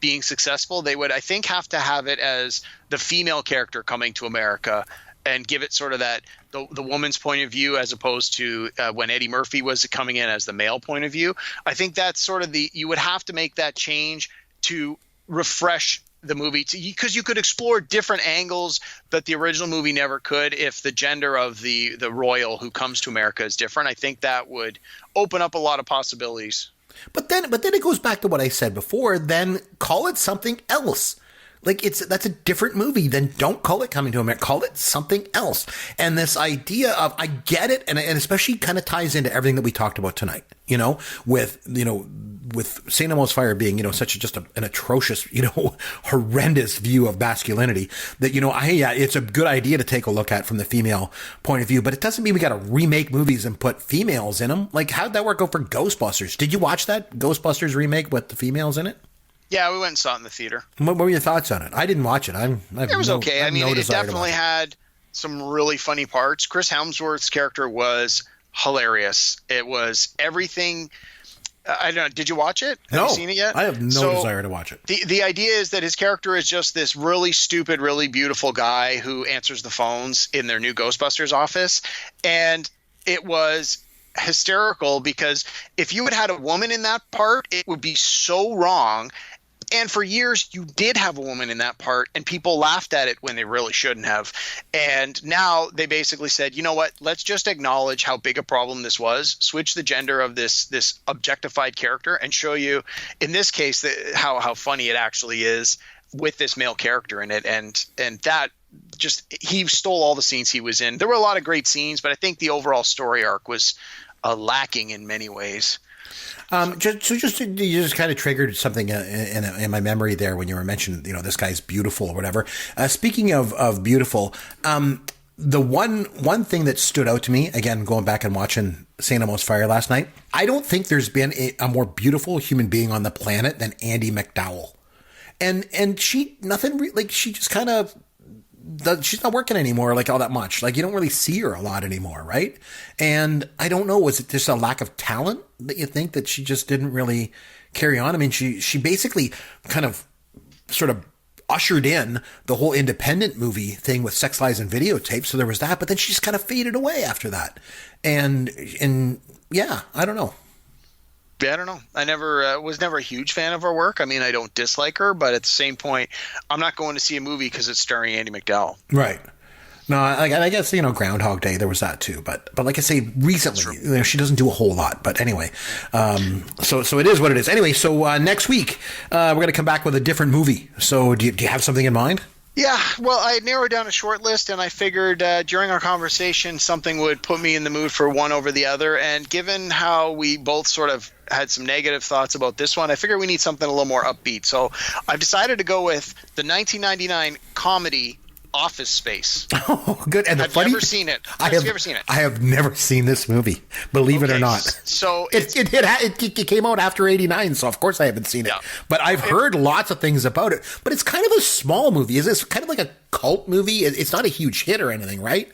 being successful, they would, I think, have to have it as the female character coming to America and give it sort of that the woman's point of view as opposed to when Eddie Murphy was coming in as the male point of view. I think that's sort of you would have to make that change to refresh the movie, because you could explore different angles that the original movie never could if the gender of the royal who comes to America is different. I think that would open up a lot of possibilities. But then it goes back to what I said before. Then call it something else. Like that's a different movie. Then don't call it Coming to America. Call it something else. And this idea of, I get it, and especially kind of ties into everything that we talked about tonight. With St. Elmo's Fire being, such just an atrocious, horrendous view of masculinity that, it's a good idea to take a look at from the female point of view, but it doesn't mean we got to remake movies and put females in them. Like, how'd that work out for Ghostbusters? Did you watch that Ghostbusters remake with the females in it? Yeah, we went and saw it in the theater. What were your thoughts on it? I didn't watch it. It was okay. I mean, it definitely had some really funny parts. Chris Hemsworth's character was hilarious. It was everything. I don't know. Did you watch it? Have you seen it yet? I have no desire to watch it. The idea is that his character is just this really stupid, really beautiful guy who answers the phones in their new Ghostbusters office. And it was hysterical because if you had a woman in that part, it would be so wrong. And for years, you did have a woman in that part, and people laughed at it when they really shouldn't have. And now they basically said, you know what? Let's just acknowledge how big a problem this was, switch the gender of this objectified character, and show you, in this case, how funny it actually is with this male character in it. And that he stole all the scenes he was in. There were a lot of great scenes, but I think the overall story arc was lacking in many ways. You just kind of triggered something in my memory there when you were mentioning, this guy's beautiful or whatever. Speaking of beautiful, the one thing that stood out to me, again, going back and watching St. Elmo's Fire last night, I don't think there's been a more beautiful human being on the planet than Andie MacDowell. And she just kind of, she's not working anymore like all that much. Like, you don't really see her a lot anymore, right? And I don't know, was it just a lack of talent that you think that she just didn't really carry on? I mean, she basically kind of sort of ushered in the whole independent movie thing with Sex, Lies, and Videotape. So there was that, but then she just kind of faded away after that. And yeah, I don't know. I don't know. I was never a huge fan of her work. I mean, I don't dislike her, but at the same point, I'm not going to see a movie because it's starring Andie MacDowell. Right. No, I guess, Groundhog Day, there was that too. But like I say, recently, she doesn't do a whole lot. But anyway, so it is what it is. Anyway, so next week, we're going to come back with a different movie. So do you have something in mind? Yeah, well, I narrowed down a short list, and I figured during our conversation something would put me in the mood for one over the other. And given how we both sort of had some negative thoughts about this one, I figured we need something a little more upbeat. So I've decided to go with the 1999 comedy Office Space. Oh, good. And Have you ever seen it? Have you ever seen it? I have never seen this movie, believe it or not. So it came out after 89, so of course I haven't seen it. But I've heard lots of things about it. But it's kind of a small movie. It's kind of like a cult movie. It's not a huge hit or anything, right?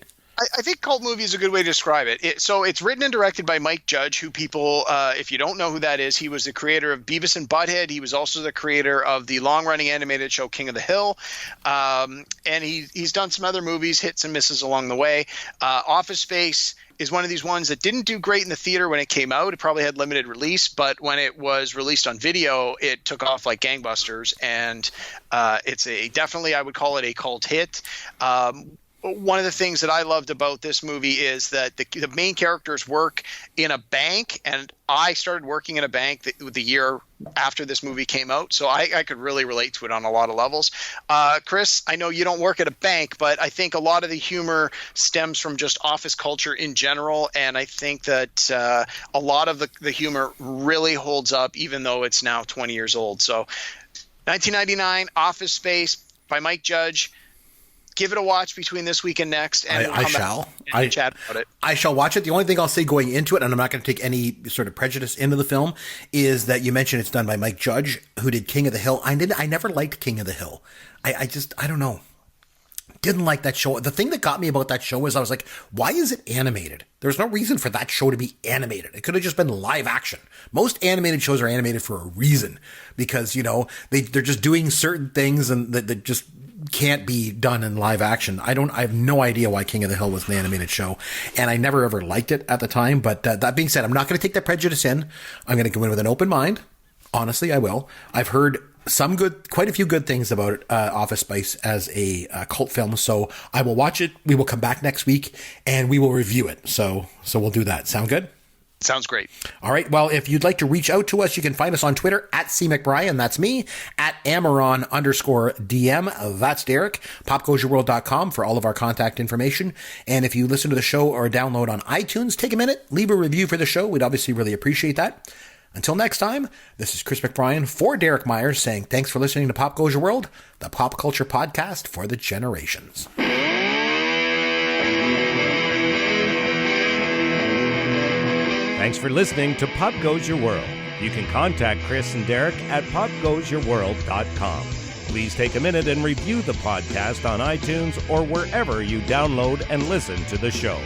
I think cult movie is a good way to describe it. So it's written and directed by Mike Judge, who people, if you don't know who that is, he was the creator of Beavis and Butthead. He was also the creator of the long-running animated show King of the Hill. And he's done some other movies, hits and misses along the way. Office Space is one of these ones that didn't do great in the theater when it came out. It probably had limited release, but when it was released on video, it took off like gangbusters. And it's definitely, I would call it a cult hit. One of the things that I loved about this movie is that the main characters work in a bank, and I started working in a bank the year after this movie came out, so I could really relate to it on a lot of levels. Chris, I know you don't work at a bank, but I think a lot of the humor stems from just office culture in general, and I think that a lot of the humor really holds up, even though it's now 20 years old. So 1999, Office Space by Mike Judge. Give it a watch between this week and next, and I shall. Chat about it. I shall watch it. The only thing I'll say going into it, and I'm not going to take any sort of prejudice into the film, is that you mentioned it's done by Mike Judge, who did King of the Hill. I never liked King of the Hill. I don't know. Didn't like that show. The thing that got me about that show is I was like, why is it animated? There's no reason for that show to be animated. It could have just been live action. Most animated shows are animated for a reason, because, they're just doing certain things and that just can't be done in live action. I have no idea why King of the Hill was an animated show, and I never ever liked it at the time. But that being said, I'm not going to take that prejudice in. I'm going to go in with an open mind. Honestly, I will. I've heard quite a few good things about Office Space as a cult film, so I will watch it. We will come back next week and we will review it. So we'll do that. Sound good? Sounds great. All right. Well, if you'd like to reach out to us, you can find us on Twitter at @CMcBrien. That's me. At Amaron_DM. That's Derek. PopGoesYourWorld.com for all of our contact information. And if you listen to the show or download on iTunes, take a minute, leave a review for the show. We'd obviously really appreciate that. Until next time, this is Chris McBrien for Derek Myers saying thanks for listening to Pop Goes Your World, the pop culture podcast for the generations. Thanks for listening to Pop Goes Your World. You can contact Chris and Derek at popgoesyourworld.com. Please take a minute and review the podcast on iTunes or wherever you download and listen to the show.